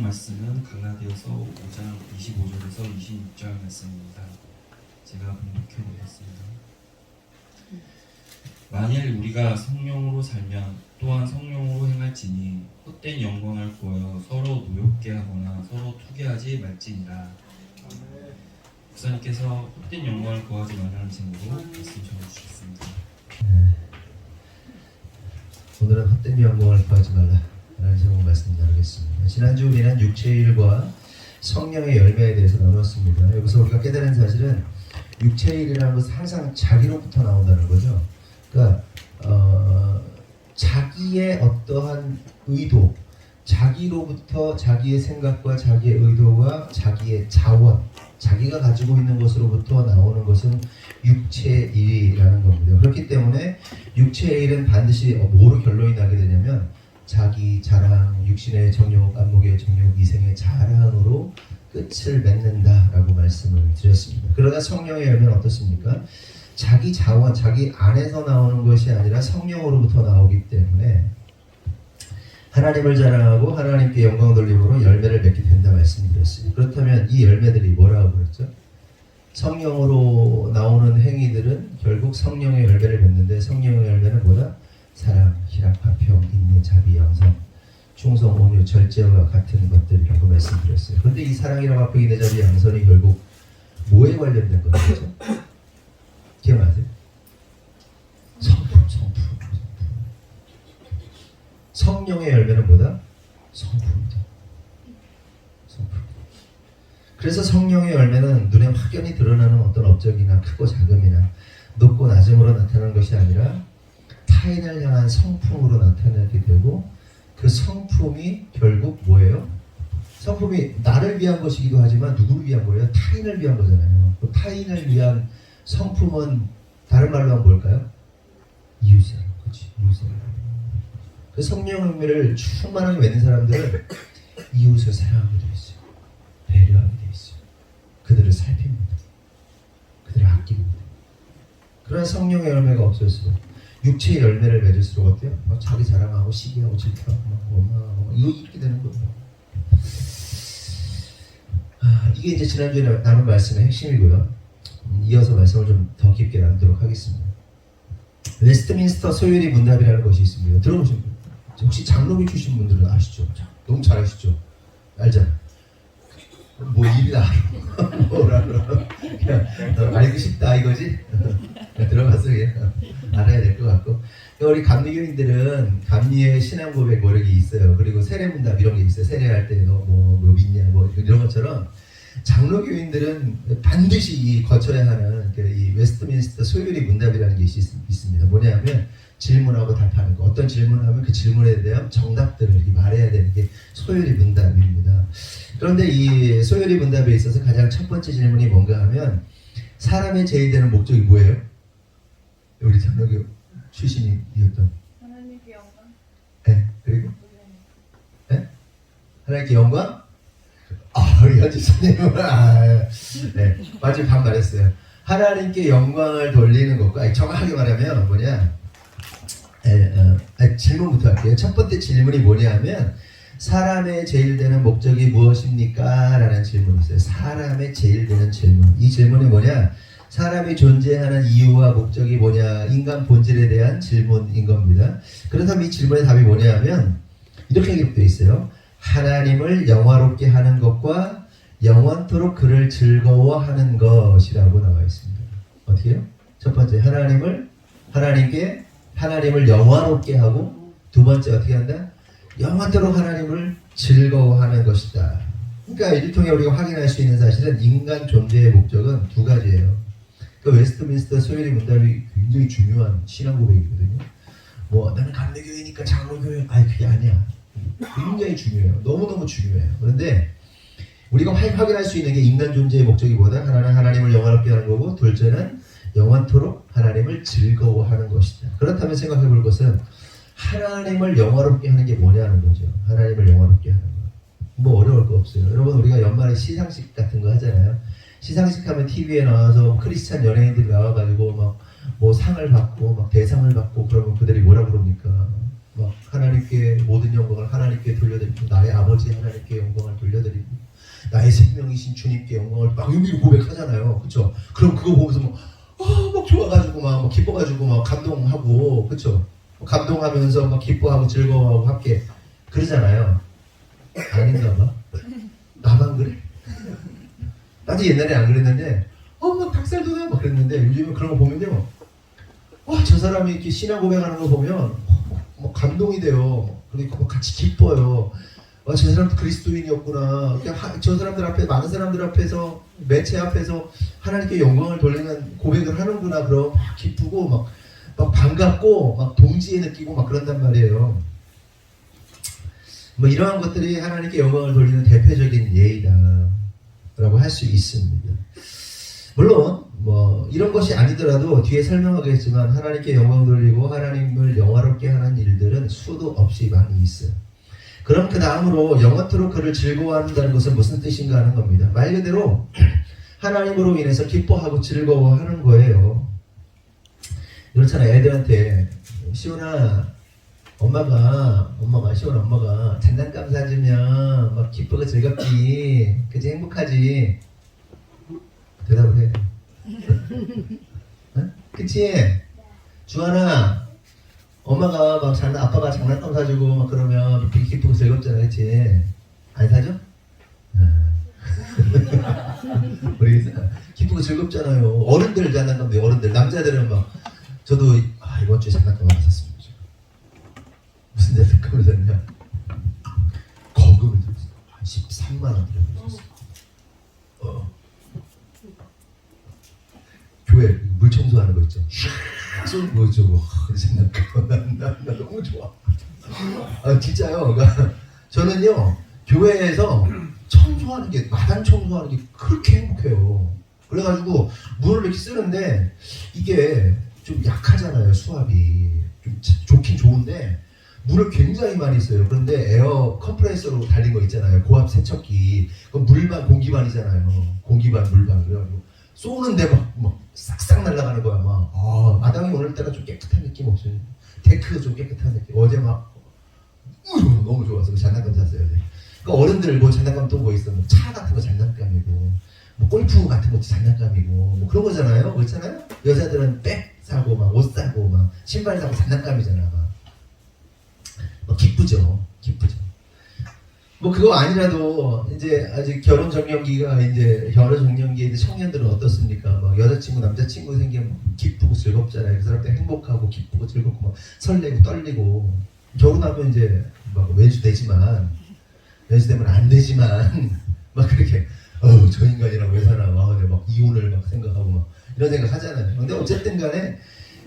말씀은 갈라디아서 5장 25절에서 26절 말씀입니다. 제가 번역해 보겠습니다. 만일 우리가 성령으로 살면 또한 성령으로 행할지니 헛된 영광을 구하여 서로 노엽게 하거나 서로 투기하지 말지니라. 목사님께서 헛된 영광을 구하지 말라는 제목으로 말씀 전해주셨습니다. 오늘은 헛된 영광을 구하지 말라라는 제목 말씀 나누겠습니다. 지난주 우리는 육체의 일과 성령의 열매에 대해서 나눴습니다. 여기서 우리가 깨달은 사실은 육체의 일이라는 것은 항상 자기로부터 나온다는 거죠. 그러니까 자기의 어떠한 의도, 자기로부터 자기의 생각과 자기의 의도와 자기의 자원, 자기가 가지고 있는 것으로부터 나오는 것은 육체의 일이라는 겁니다. 그렇기 때문에 육체의 일은 반드시 뭐로 결론이 나게 되냐면 자기 자랑, 육신의 정욕, 안목의 정욕, 이생의 자랑으로 끝을 맺는다라고 말씀을 드렸습니다. 그러나 성령의 열매는 어떻습니까? 자기 자원, 자기 안에서 나오는 것이 아니라 성령으로부터 나오기 때문에 하나님을 자랑하고 하나님께 영광 돌림으로 열매를 맺게 된다 말씀드렸어요. 그렇다면 이 열매들이 뭐라고 그랬죠? 성령으로 나오는 행위들은 결국 성령의 열매를 맺는데 성령의 열매는 뭐다? 사랑, 희락, 화평, 인내, 자비, 양성, 충성, 온유, 절제와 같은 것들이라고 말씀드렸어요. 그런데 이 사랑이랑 화평, 인내, 자비, 양성이 결국 뭐에 관련된 거죠? 기억나세요? 성품. 성령의 열매는 뭐다? 성품이다. 성품. 그래서 성령의 열매는 눈에 확연히 드러나는 어떤 업적이나 크고 작음이나 높고 낮음으로 나타나는 것이 아니라 타인을 향한 성품으로 나타나게 되고 그 성품이 결국 뭐예요? 성품이 나를 위한 것이기도 하지만 누구를 위한 거예요? 타인을 위한 거잖아요. 그 타인을 위한 성품은 다른 말로 하면 뭘까요? 이웃사랑. 그렇지, 이웃사랑. 그 성령 열매를 충만하게 맺는 사람들은 이웃을 사랑하게 되어 있어요. 배려하게 되어 있어요. 그들을 살핍니다. 그들을 아낍니다. 그런 성령의 열매가 없을수록 육체의 열매를 맺을수록 어때요? 막 자기 자랑하고 시기하고 질투하고 막 원망하고 이거 이렇게 되는 거예요. 이게 이제 지난주에 나눈 말씀의 핵심이고요. 이어서 말씀을 좀 더 깊게 나누도록 하겠습니다. 웨스트민스터 소요리 문답이라는 것이 있습니다. 들어보신 분? 혹시 장로교 출신 분들은 아시죠? 너무 잘 아시죠? 알잖아. 뭐 일이나 뭐라 그냥 알기 쉽다 이거지? 들어가서 그냥 알아야 될 것 같고, 우리 감리교인들은 감리의 신앙 고백 뭐력이 있어요. 그리고 세례 문답 이런 게 있어요. 세례할 때 너 뭐 믿냐 뭐 이런 것처럼 장로교인들은 반드시 거쳐야 하는 이 웨스트민스터 소요리 문답이라는 게 있습니다. 뭐냐면 질문하고 답하는 거. 어떤 질문을 하면 그 질문에 대한 정답들을 이렇게 말해야 되는 게 소요리 문답입니다. 그런데 이 소요리 문답에 있어서 가장 첫 번째 질문이 뭔가 하면 사람의 제일 되는 목적이 뭐예요? 우리 장로교 출신이었던 하나님께 영광. 네, 그리고 네? 하나님께 영광? 우리 현지 선생님은 네, 마지막 반 말했어요. 하나님께 영광을 돌리는 것과 정확하게 말하면 뭐냐? 질문부터 할게요. 첫 번째 질문이 뭐냐면 사람의 제일 되는 목적이 무엇입니까? 라는 질문이 있어요. 사람의 제일 되는 질문. 이 질문이 뭐냐? 사람이 존재하는 이유와 목적이 뭐냐? 인간 본질에 대한 질문인 겁니다. 그렇다면 이 질문의 답이 뭐냐면 이렇게 기록되어 있어요. 하나님을 영화롭게 하는 것과 영원토록 그를 즐거워하는 것이라고 나와 있습니다. 어떻게 해요? 첫 번째 하나님을 영화롭게 하고, 두 번째 어떻게 한다? 영원토록 하나님을 즐거워하는 것이다. 그러니까 이를 통해 우리가 확인할 수 있는 사실은 인간 존재의 목적은 두 가지예요. 그 웨스트민스터 소요리 문답이 굉장히 중요한 신앙 고백이거든요. 뭐 나는 감리교회니까 장로교회 그게 아니야. 굉장히 중요해요. 너무너무 중요해요. 그런데 우리가 확인할 수 있는 게 인간 존재의 목적이 뭐다? 하나는 하나님을 영화롭게 하는 거고, 둘째는 영원토록 하나님을 즐거워하는 것이다. 그렇다면 생각해 볼 것은 하나님을 영화롭게 하는 게 뭐냐는 거죠. 하나님을 영화롭게 하는 거. 뭐 어려울 거 없어요. 여러분, 우리가 연말에 시상식 같은 거 하잖아요. 시상식 하면 TV에 나와서 크리스찬 연예인들이 나와가지고 막 뭐 상을 받고 막 대상을 받고 그러면 그들이 뭐라 그럽니까? 막 하나님께 모든 영광을 하나님께 돌려드리고 나의 아버지 하나님께 영광을 돌려드리고 나의 생명이신 주님께 영광을 막 의미로 고백하잖아요. 그렇죠? 그럼 그거 보면서 막 좋아가지고 막 기뻐가지고 막 감동하고 그렇죠? 감동하면서 막 기뻐하고 즐거워하고 함께 그러잖아요. 아닌가 봐. 나만 그래? 나도 옛날에 안 그랬는데 막 닭살 돋아 막 그랬는데 요즘은 그런 거 보면요, 와, 저 사람이 이렇게 신앙 고백하는 거 보면 뭐 감동이 돼요. 그러니까 뭐 같이 기뻐요. 와, 저 사람도 그리스도인이었구나. 저 사람들 앞에, 많은 사람들 앞에서, 매체 앞에서 하나님께 영광을 돌리는 고백을 하는구나. 그럼 막 기쁘고 막 반갑고 막 동지애 느끼고 막 그런단 말이에요. 뭐 이러한 것들이 하나님께 영광을 돌리는 대표적인 예의다라고 할 수 있습니다. 물론 뭐 이런 것이 아니더라도 뒤에 설명하겠지만 하나님께 영광 돌리고 하나님을 영화롭게 하는 일들은 수도 없이 많이 있어요. 그럼 그 다음으로 영원토록 그를 즐거워한다는 것은 무슨 뜻인가 하는 겁니다. 말 그대로 하나님으로 인해서 기뻐하고 즐거워하는 거예요. 그렇잖아요. 애들한테 시온아, 엄마가 장난감 사주면 막 기쁘고 즐겁지, 그치, 행복하지. 대답을 해. 어? 그치? 주하나, 엄마가 막 아빠가 장난감 사주고 막 그러면 되게 기쁘고 즐겁잖아, 그치? 안 사줘? 우리 기쁘고 즐겁잖아요. 어른들 장난감도 어른들, 남자들은 막 저도 이번 주에 장난감 하나 샀습니다. 무슨 장난감을 샀냐? 거금을 들었어요. 한 13만 원 들었어요. 교회 물 청소하는 거 있죠. 쏘는 거 저거 장난감 나 너무 좋아. 진짜요. 그러니까 저는요 교회에서 청소하는 게, 마당 청소하는 게 그렇게 행복해요. 그래가지고 물을 이렇게 쓰는데 이게 좀 약하잖아요. 수압이 좀 좋긴 좋은데 물을 굉장히 많이 써요. 그런데 에어 컴프레서로 달린 거 있잖아요. 고압 세척기. 그건 물반 공기반이잖아요. 공기반 물반. 그래가지고 쏘는데 막 싹싹 날아가는 거야. 마당이 오늘따라 좀 깨끗한 느낌 없어요. 데크가 좀 깨끗한 느낌. 어제 너무 좋아서 장난감 샀어요. 그러니까 어른들 뭐 장난감 또 뭐 있어? 차 같은 거 장난감이고, 뭐 골프 같은 거 장난감이고, 뭐 그런 거잖아요. 그렇잖아요. 여자들은 백 사고 막 옷 사고 막 신발 사고 장난감이잖아. 기쁘죠. 뭐 그거 아니라도 이제 아직 결혼 정년기에 청년들은 어떻습니까? 막 여자친구 남자친구 생기면 기쁘고 즐겁잖아요. 그 사람들 행복하고 기쁘고 즐겁고 막 설레고 떨리고, 결혼하면 이제 막 외주되면 안 되지만 막 그렇게 저 인간이랑 왜 사나 막 이혼을 막 생각하고 막 이런 생각 하잖아요. 근데 어쨌든 간에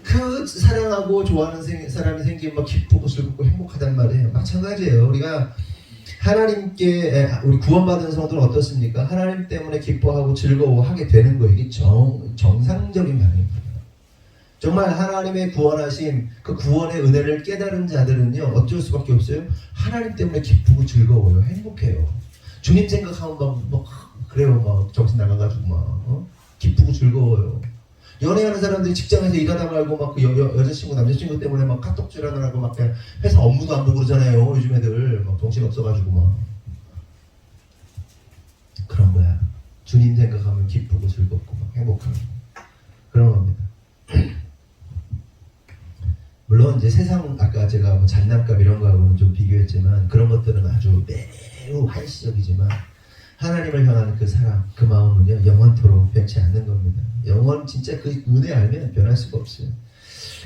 그 사랑하고 좋아하는 사람이 생기면 막 기쁘고 즐겁고 행복하단 말이에요. 마찬가지예요. 우리가 하나님께, 우리 구원받은 성도는 어떻습니까? 하나님 때문에 기뻐하고 즐거워하게 되는 거예요. 이게 정상적인 반응입니다. 정말 하나님의 구원하심, 그 구원의 은혜를 깨달은 자들은요, 어쩔 수밖에 없어요. 하나님 때문에 기쁘고 즐거워요. 행복해요. 주님 생각하면 그래요. 정신 나가가지고 기쁘고 즐거워요. 연애하는 사람들이 직장에서 일하다 말고 그 여자친구 남자친구 때문에 카톡질 하느라고 그냥 회사 업무도 안 보고 그러잖아요. 요즘 애들 정신 없어가지고 그런 거야. 주님 생각하면 기쁘고 즐겁고 행복하고 그런 겁니다. 물론 이제 세상, 아까 제가 장난감 이런 거하고는 좀 비교했지만 그런 것들은 아주 매우 한시적이지만 하나님을 향하는 그 사랑, 그 마음은요 영원토록 변치 않는 겁니다. 영원 진짜 그 은혜 알면 변할 수가 없어요.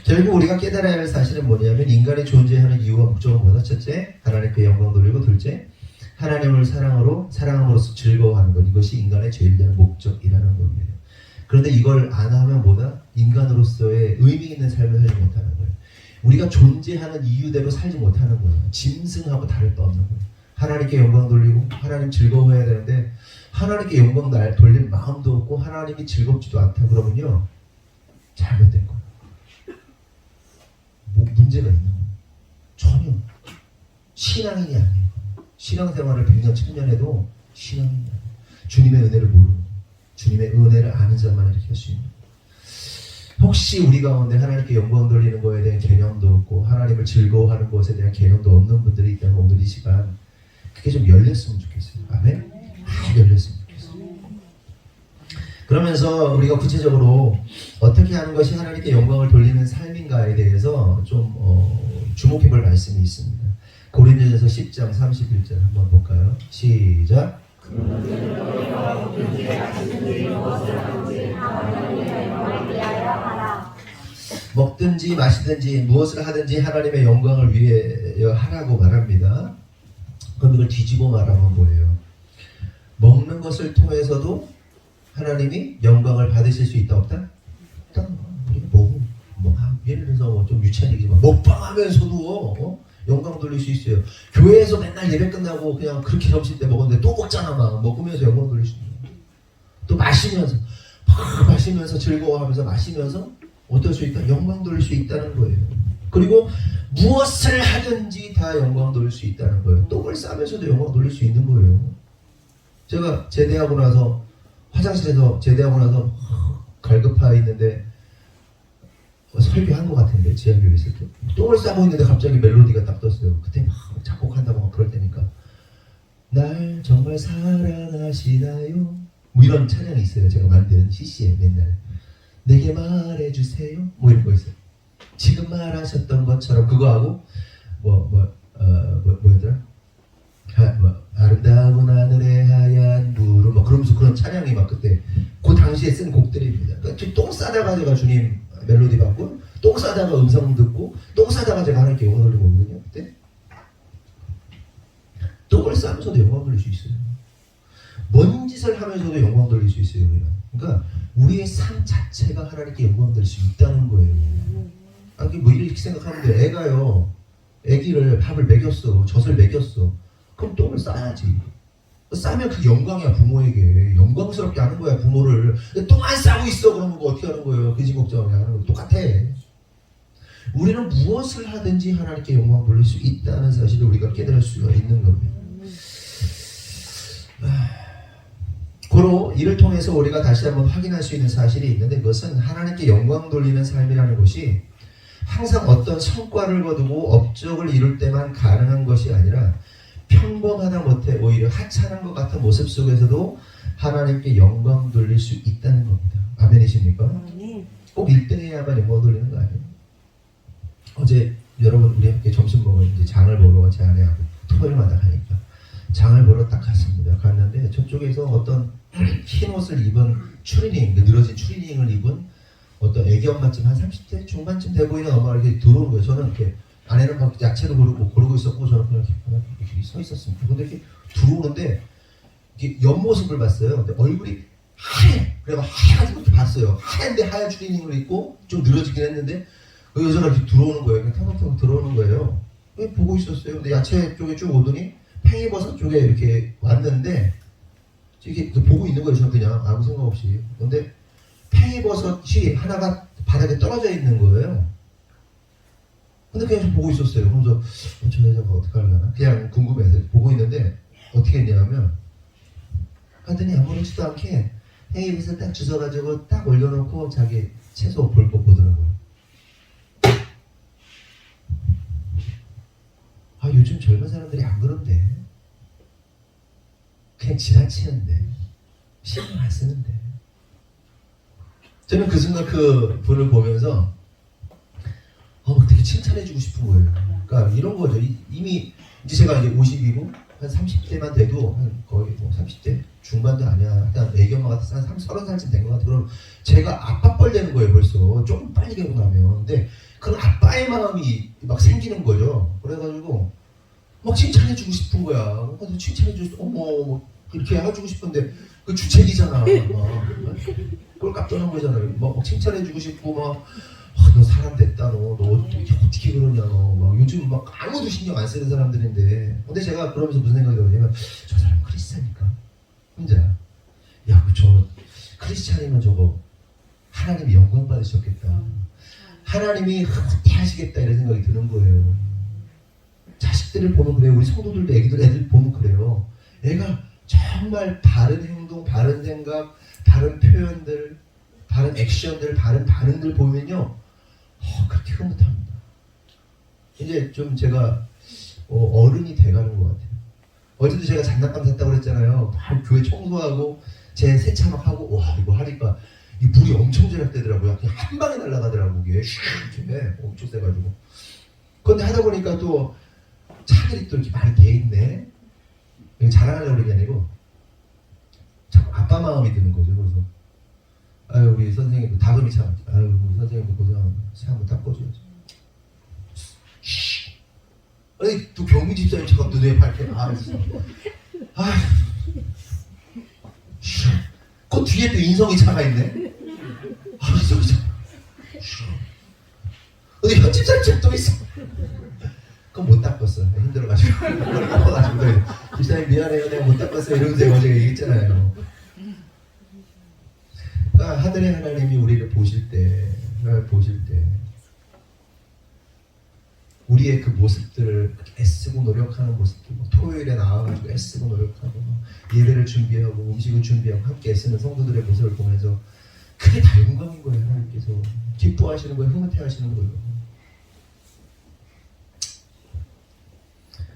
결국 우리가 깨달아야 할 사실은 뭐냐면, 인간이 존재하는 이유와 목적은 뭐다? 첫째, 하나님께 영광 돌리고, 둘째, 하나님을 사랑함으로써 즐거워하는 것. 이것이 인간의 제일 목적이라는 겁니다. 그런데 이걸 안 하면 뭐다? 인간으로서의 의미 있는 삶을 살지 못하는 거예요. 우리가 존재하는 이유대로 살지 못하는 거예요. 짐승하고 다를 바 없는 거예요. 하나님께 영광 돌리고 하나님 즐거워해야 되는데 하나님께 영광 돌릴 마음도 없고 하나님이 즐겁지도 않다 그러면요 잘못된 거예요. 문제가 있는 거예요. 전혀 신앙인이 아니에요. 신앙생활을 100년 1000년 해도 신앙인이 아니에요. 주님의 은혜를 모르는, 주님의 은혜를 아는 자만 이렇게 할 수 있는 거예요. 혹시 우리 가운데 하나님께 영광 돌리는 것에 대한 개념도 없고 하나님을 즐거워하는 것에 대한 개념도 없는 분들이 있다면 오늘 이 시간 그게 좀 열렸으면 좋겠어요. 아멘? 열렸으면 좋겠어요. 그러면서 우리가 구체적으로 어떻게 하는 것이 하나님께 영광을 돌리는 삶인가에 대해서 좀 주목해 볼 말씀이 있습니다. 고린도전서 10장 31절 한번 볼까요? 시작. 먹든지 마시든지 무엇을 하든지 하나님의 영광을 위하여 하라고 말합니다. 그럼 이걸 뒤집어 말하면 뭐예요? 먹는 것을 통해서도 하나님이 영광을 받으실 수 있다 없다? 없다. 예를 들어서 좀 유치한 얘기지만 먹방하면서도 영광 돌릴 수 있어요. 교회에서 맨날 예배 끝나고 그냥 그렇게 점심 때 먹었는데 또 먹잖아. 막 먹으면서 영광 돌릴 수 있어요. 또 마시면서 즐거워하면서 마시면서 어떨 수 있다? 영광 돌릴 수 있다는 거예요. 그리고 무엇을 하든지 다 영광 돌릴 수 있다는 거예요. 똥을 싸면서도 영광 돌릴 수 있는 거예요. 제가 제대하고 나서 화장실에서 제대하고 나서 갈급하 있는데 설교한 것 같은데 지하교회 있을 때 똥을 싸고 있는데 갑자기 멜로디가 딱 떴어요. 그때 막 작곡한다고 막 그럴 때니까 날 정말 사랑하시나요? 뭐 이런 찬양이 있어요. 제가 만든 CC에 맨날 내게 말해주세요. 뭐 이런 거 있어요. 지금 말하셨던 것처럼 그거하고 뭐였더라? 아름다운 하늘의 하얀 구름 뭐 그러면서 그런 찬양이 막 그때 그 당시에 쓴 곡들입니다. 그러니까 똥 싸다가 제가 주님 멜로디 받고 똥 싸다가 음성 듣고 똥 싸다가 제가 하나님께 영광 돌린 거거든요. 그때 똥을 싸면서도 영광 돌릴 수 있어요. 뭔 짓을 하면서도 영광 돌릴 수 있어요. 우리는. 그러니까 우리의 삶 자체가 하나님께 영광 돌릴 수 있다는 거예요. 아니 뭐 이렇게 생각하면 돼. 애기를 밥을 먹였어, 젖을 먹였어. 그럼 똥을 싸야지. 싸면 그게 영광이야. 부모에게 영광스럽게 하는 거야 부모를. 근데 똥 안 싸고 있어 그러면 그거 어떻게 하는 거예요? 그 집 걱정을 하는 거 똑같아. 우리는 무엇을 하든지 하나님께 영광 돌릴 수 있다는 사실을 우리가 깨달을 수가 있는 겁니다. 고로 이를 통해서 우리가 다시 한번 확인할 수 있는 사실이 있는데 그것은 하나님께 영광 돌리는 삶이라는 것이 항상 어떤 성과를 거두고 업적을 이룰 때만 가능한 것이 아니라 평범하다 못해 오히려 하찮은 것 같은 모습 속에서도 하나님께 영광 돌릴 수 있다는 겁니다. 아멘이십니까? 꼭 1등 해야만 영광 돌리는 거 아니에요? 어제 여러분 우리 함께 점심 먹으러 이제 장을 보러 제 아내하고 토요일마다 가니까 장을 보러 딱 갔습니다. 갔는데 저쪽에서 어떤 흰 옷을 입은 추리닝, 늘어진 추리닝을 입은 어떤 애기 엄마쯤 한 30대 중반쯤 돼 보이는 엄마가 이렇게 들어오는 거예요. 저는 이렇게 아내는 막 야채를 고르고 있었고 저는 그냥 이렇게 서 있었습니다. 근데 이렇게 들어오는데 이렇게 옆모습을 봤어요. 근데 얼굴이 하얘. 그래서 하얘가지고 이렇게 봤어요. 하얀데 하얀 추리닝을 입고 좀 늘어지긴 했는데 그 여자가 이렇게 들어오는 거예요. 그냥 탕탕탕 들어오는 거예요. 보고 있었어요. 근데 야채 쪽에 쭉 오더니 팽이버섯 쪽에 이렇게 왔는데 이렇게 보고 있는 거예요. 저는 그냥 아무 생각 없이. 근데 팽이버섯이 하나가 바닥에 떨어져 있는 거예요. 근데 그냥 좀 보고 있었어요. 그래서 저 여자가 어떻게 하려나? 그냥 궁금해서 보고 있는데 어떻게 했냐면 하더니 아무렇지도 않게 팽이버섯 딱 주워가지고 딱 올려놓고 자기 채소 볼 거 보더라고요. 아 요즘 젊은 사람들이 안 그런데 그냥 지나치는데 신경 안 쓰는데 저는 그 순간 그 분을 보면서 되게 칭찬해주고 싶은 거예요. 그러니까 이런 거죠. 이미 이제 제가 이제 50이고 한 30대만 돼도 한 거의 뭐 30대 중반도 아니야. 일단 애기 엄마 같아서 한 30살쯤 된 것 같아. 그럼 제가 아빠뻘 되는 거예요. 벌써 조금 빨리 되고 나면. 근데 그런 아빠의 마음이 막 생기는 거죠. 그래가지고 막 칭찬해주고 싶은 거야. 그래서 칭찬해주고 어머 그렇게 해주고 싶은데 그 주책이잖아. 꼴값 떠는 거잖아요. 막 칭찬해주고 싶고 너 사람 됐다 너 어떻게 그러냐 막 요즘 막 아무도 신경 안 쓰는 사람들인데 근데 제가 그러면서 무슨 생각이 들었냐면 저 사람 크리스찬이니까 혼자 저 크리스찬이면 저거 하나님이 영광 받으셨겠다. 하나님이 어떻게 하시겠다 이런 생각이 드는 거예요. 자식들을 보면 그래요. 우리 성도들도 애들 보면 그래요. 애가 정말 바른 행동, 바른 생각, 바른 표현들, 바른 액션들, 바른 반응들 보면요, 그렇게 흐뭇합니다. 이제 좀 제가 어른이 돼가는 것 같아요. 어제도 제가 장난감 샀다고 그랬잖아요. 막 교회 청소하고 제 세차 막 하고, 와 이거 하니까 이 물이 엄청 절약되더라고요. 그냥 한 방에 날아가더라고요. 이게 슉 엄청 세가지고. 그런데 하다 보니까 또 차들이 또 이렇게 많이 돼 있네. 자랑하려고 그런 게 아니고 자꾸 아빠 마음이 드는 거죠. 그래서 아유 우리 선생님도 다금이 차, 아유 우리 선생님도 고생하면 차 한번 닦아줘야지. 아니 또 경미 집사님 차가 눈에 밝게 그 뒤에 또 인성이 차가 있네. 인성이 차. 근데 현 집사님 차 또 있어. 그건 못 닦았어. 힘들어가지고 머리가 아파가지고 집사님 미안해요. 내가 못 닦았어요. 이러면서 제가 어제 얘기했잖아요. 그러니까 하늘의 하나님이 우리를 보실 때 우리의 그 모습들을 애쓰고 노력하는 모습들, 토요일에 나와가지고 애쓰고 노력하고 예배를 준비하고 음식을 준비하고 함께 애쓰는 성도들의 모습을 보면서 그게 다 영광인 거예요. 하나님께서 기뻐하시는 거예요. 흐뭇해하시는 거예요.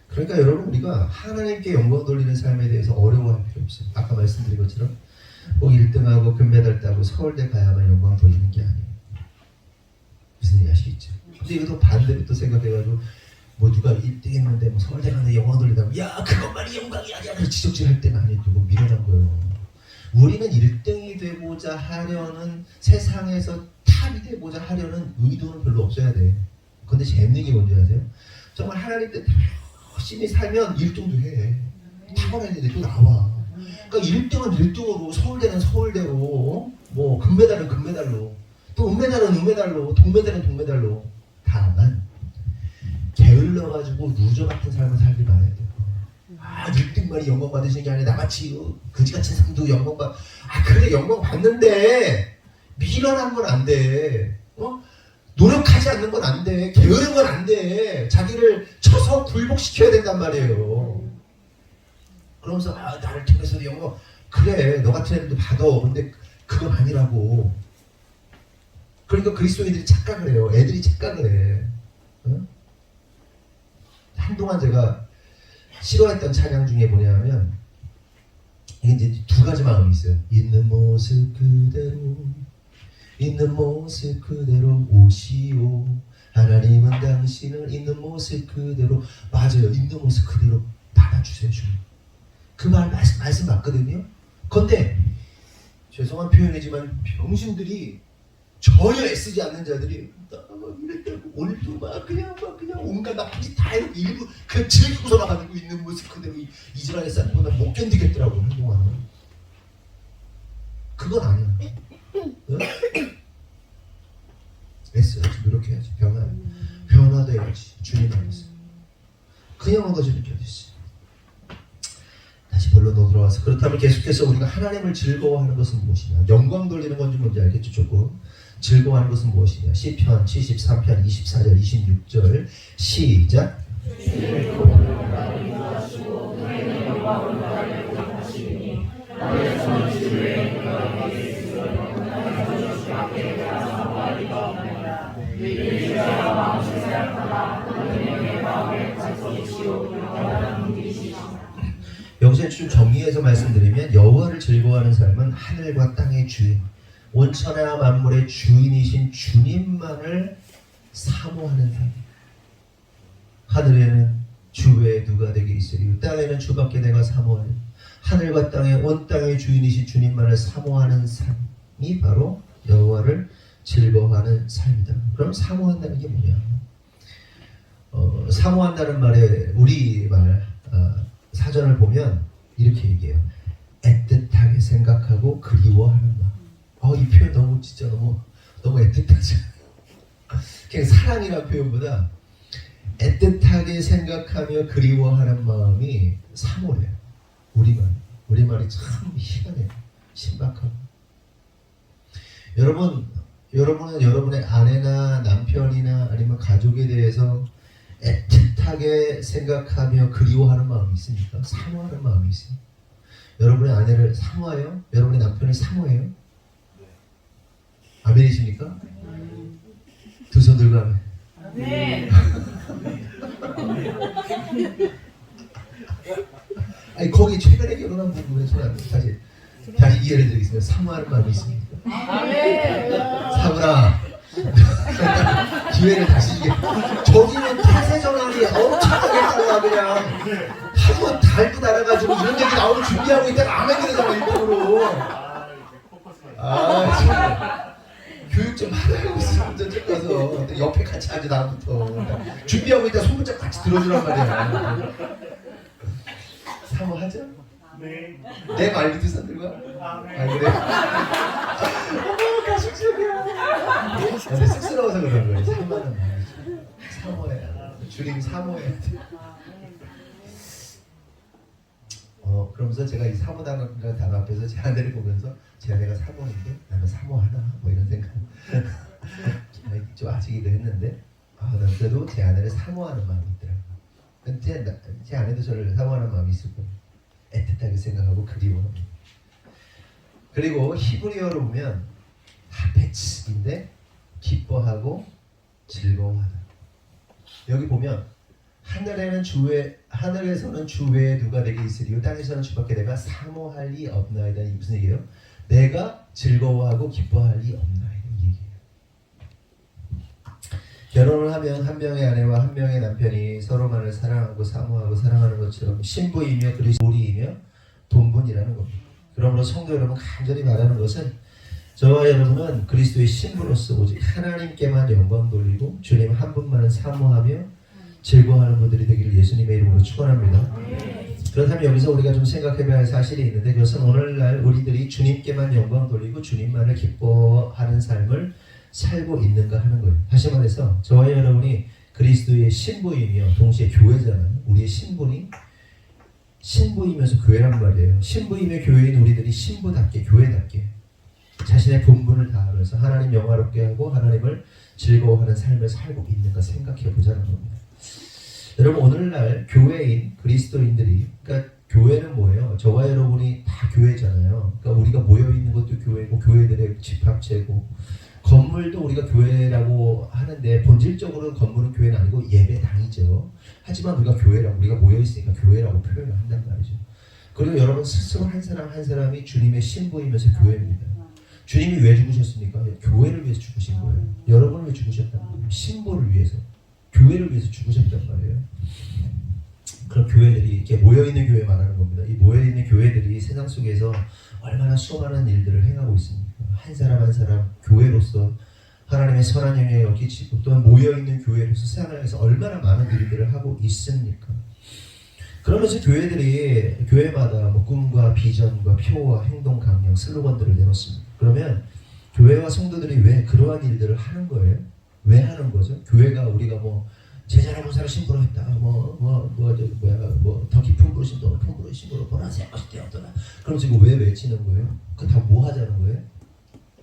그러니까 여러분 우리가 하나님께 영광 돌리는 삶에 대해서 어려워할 필요 없어요. 아까 말씀드린 것처럼 꼭 1등하고 금메달 따고 서울대 가야만 영광 돌리는 게 아니에요. 무슨 얘기 아시겠죠? 근데 이것도 반대로 또 생각해가지고 뭐 누가 1등 했는데 뭐 서울대 가는데 영광 돌리다가 야 그것만이 영광이 아니야 지적질할 때는 아니고 뭐 미련한 거예요. 우리는 1등이 되고자 하려는 세상에서 탑이 되고자 하려는 의도는 별로 없어야 돼. 근데 재밌는 게 뭔지 아세요? 정말 하나님 뜻대로 열심히 살면 1등도 해. 타고나는데 또 나와. 그러니까 1등은 1등으로 서울대는 서울대로 뭐 금메달은 금메달로 또 은메달은 은메달로 동메달은 동메달로 다만 게을러가지고 루저 같은 삶을 살지 말아야 돼요. 1등만이 영광 받으시는 게 아니라 나같이 그지같이 삶도 영광 받. 그래 영광 받는데 미련한 건 안 돼. 노력하지 않는 건 안 돼. 게으른 건 안 돼. 자기를 쳐서 굴복시켜야 된단 말이에요. 그러면서 나를 통해서 영광 그래 너 같은 애들도 받아. 근데 그건 아니라고. 그러니까 그리스도인들이 착각을 해요. 애들이 착각을 해. 한동안 제가 싫어했던 찬양 중에 뭐냐면 이게 이제 두 가지 마음이 있어요. 있는 모습 그대로 오시오. 하나님은 당신을 있는 모습 그대로 맞아요. 있는 모습 그대로 받아주세요. 주님. 그 말씀 맞거든요. 그런데 죄송한 표현이지만 병신들이 전혀 애쓰지 않는 자들이 오늘도 막 그냥 온갖 나쁜 짓 다 해놓고 일부 그 즐기고서 나가지고 있는 모습 그대로 이스라엘 사람보다 못 견디겠더라고 한동안은. 그건 아니야. 애써야지 노력해야지 변화돼야지 주님 안에서. 그냥 얻어지는 게 어딨어. 다시 본론으로 돌아와서 그렇다면 계속해서 우리가 하나님을 즐거워하는 것은 무엇이냐. 영광 돌리는 건지 뭔지 알겠죠? 조금 즐거워하는 것은 무엇이냐. 시편 73편 24절 26절 시작. 여기서 좀 정리해서 말씀드리면 여호와를 즐거워하는 삶은 하늘과 땅의 주인, 온천하 만물의 주인이신 주님만을 사모하는 삶. 하늘에는 주 외에 누가 되게 있으리요 땅에는 주밖에 내가 사모하는. 하늘과 땅의 온 땅의 주인이신 주님만을 사모하는 삶이 바로 여호와를 즐거워하는 삶이다. 그럼 사모한다는 게 뭐냐? 사모한다는 말에 우리말 사전을 보면 이렇게 얘기해요. 애틋하게 생각하고 그리워하는 마음. 이 표현 너무 진짜 너무 애틋하죠. 그냥 사랑이라는 표현보다 애틋하게 생각하며 그리워하는 마음이 사모래요. 우리말이 참 희한해요. 신박하고. 여러분은 여러분의 아내나 남편이나 아니면 가족에 대해서 애틋하게 생각하며 그리워하는 마음이 있습니까? 사모하는 마음이 있습니까? 여러분의 아내를 사모해요? 여러분의 남편을 사모해요? 아멘이십니까? 두 손 들고 아멘. 네. 아니 거기 최근에 결혼한 부부의 손안 다시 이해를 드리겠습니다. 사모하는 마음이 있습니다. 사모라 기회를 다시 주게. 저기는 태세 전환이 엄청나게 달라. 그냥 한번 달고 달아가지고 이런 얘기 나오면 준비하고 있다가 아멘 그러잖아 일부러. 아 참. 교육 좀 하라고 있으면 저쪽 가서 옆에 같이 앉아 다음부터 준비하고 있다 손붙잡 같이 들어주란 말이야. 사모하죠? 네. 내 말도 두손 들고 와? 아 그래? 어머 가식적이야. 근데 쑥스러워서 그런 거예요. 사모하는 마음이죠. 사모해야 돼. 주님 사모해야 돼. 그러면서 제가 이 사모라는 단어 앞에서 제 아내를 보면서 제 아내가 사모인데 나는 사모하나 뭐 이런 생각 좀 아직이도 했는데 난 그래도 제 아내를 사모하는 마음이 있더라고요. 제 아내도 저를 사모하는 마음이 있을 거예요. 애틋하게 생각하고 그리워합니다. 그리고 히브리어로 보면 하페츠인데 기뻐하고 즐거워하다. 여기 보면 하늘에서는 주 외에 누가 내게 있으리요 땅에서는 주밖에 내가 사모할 리 없나이다. 이게 무슨 얘기예요? 내가 즐거워하고 기뻐할 리 없나이다 이 얘기예요. 결혼을 하면 한 명의 아내와 한 명의 남편이 서로만을 사랑하고 사모하고 사랑하는 것처럼 신부이며 그리스도이며 돈분이라는 겁니다. 그러므로 성도 여러분 간절히 바라는 것은 저와 여러분은 그리스도의 신부로서 오직 하나님께만 영광 돌리고 주님 한 분만을 사모하며 즐거워하는 분들이 되기를 예수님의 이름으로 축원합니다. 그렇다면 여기서 우리가 좀 생각해봐야 할 사실이 있는데 그것은 오늘날 우리들이 주님께만 영광 돌리고 주님만을 기뻐하는 삶을 살고 있는가 하는 거예요. 다시 말해서 저와 여러분이 그리스도의 신부이며 동시에 교회잖아요. 우리의 신부이면서 교회란 말이에요. 신부이며 교회인 우리들이 신부답게 교회답게 자신의 본분을 다하면서 하나님 영화롭게 하고 하나님을 즐거워하는 삶을 살고 있는가 생각해 보자는 겁니다. 여러분 오늘날 교회인 그리스도인들이 그러니까 교회는 뭐예요? 저와 여러분이 다 교회잖아요. 그러니까 우리가 모여있는 것도 교회고 교회들의 집합체고 건물도 우리가 교회라고 하는데 본질적으로는 건물은 교회는 아니고 예배당이죠. 하지만 우리가 교회라고 우리가 모여있으니까 교회라고 표현을 한단 말이죠. 그리고 여러분 스스로 한 사람 한 사람이 주님의 신부이면서 교회입니다. 주님이 왜 죽으셨습니까? 교회를 위해서 죽으신 거예요. 여러분을 위해 죽으셨단 말이에요. 신부를 위해서 교회를 위해서 죽으셨단 말이에요. 그런 교회들이 이렇게 모여있는 교회 말하는 겁니다. 이 모여있는 교회들이 세상 속에서 얼마나 수많은 일들을 행하고 있습니까? 한 사람 한 사람 교회로서 하나님의 선한 영향을 끼치고 또한 모여있는 교회로서 세상에서 얼마나 많은 일들을 하고 있습니까? 그러면서 교회들이 교회마다 뭐 꿈과 비전과 표와 행동 강령 슬로건들을 내놓습니다. 그러면 교회와 성도들이 왜 그러한 일들을 하는 거예요? 왜 하는 거죠? 교회가 우리가 뭐 제자라 군사를 신부로 했다. 더 깊은 부르심, 더 높은 부르심으로 보라색 것이 되었더라. 그럼 지금 왜 외치는 거예요? 그 다 뭐 하자는 거예요?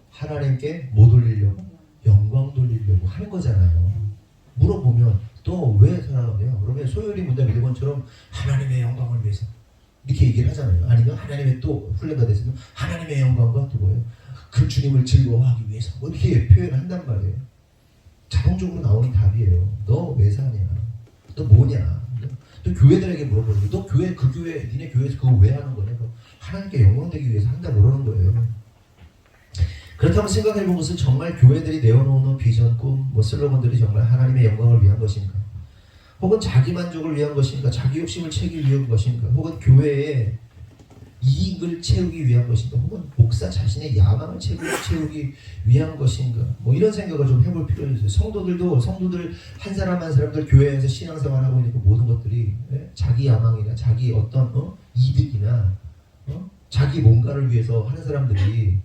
하나님께 뭐 돌리려고? 영광 돌리려고 하는 거잖아요. 물어보면 또 왜 살아가냐? 그러면 소요리 문답 일본처럼 하나님의 영광을 위해서 이렇게 얘기를 하잖아요. 아니면 하나님의 또 훈련가 됐으면 하나님의 영광과 또 뭐예요? 그 주님을 즐거워하기 위해서 뭐 이렇게 표현을 한단 말이에요. 자동적으로 나오는 답이에요. 너 왜 사냐? 너 뭐냐? 또 교회들에게 물어보는 거예요. 너 교회 그 교회 니네 교회에서 그거 왜 하는 거냐? 하나님께 영광되기 위해서 한다 그러는 거예요. 그렇다면 생각해본 것은 정말 교회들이 내어놓는 비전, 꿈, 슬로건들이 정말 하나님의 영광을 위한 것인가? 혹은 자기 만족을 위한 것인가? 자기 욕심을 채우기 위한 것인가? 혹은 교회의 이익을 채우기 위한 것인가? 혹은 목사 자신의 야망을 채우기 위한 것인가? 뭐 이런 생각을 좀 해볼 필요가 있어요. 성도들 한 사람 한 사람들 교회에서 신앙생활 하고 있는 그 모든 것들이 자기 야망이나 자기 어떤 이득이나 자기 뭔가를 위해서 하는 사람들이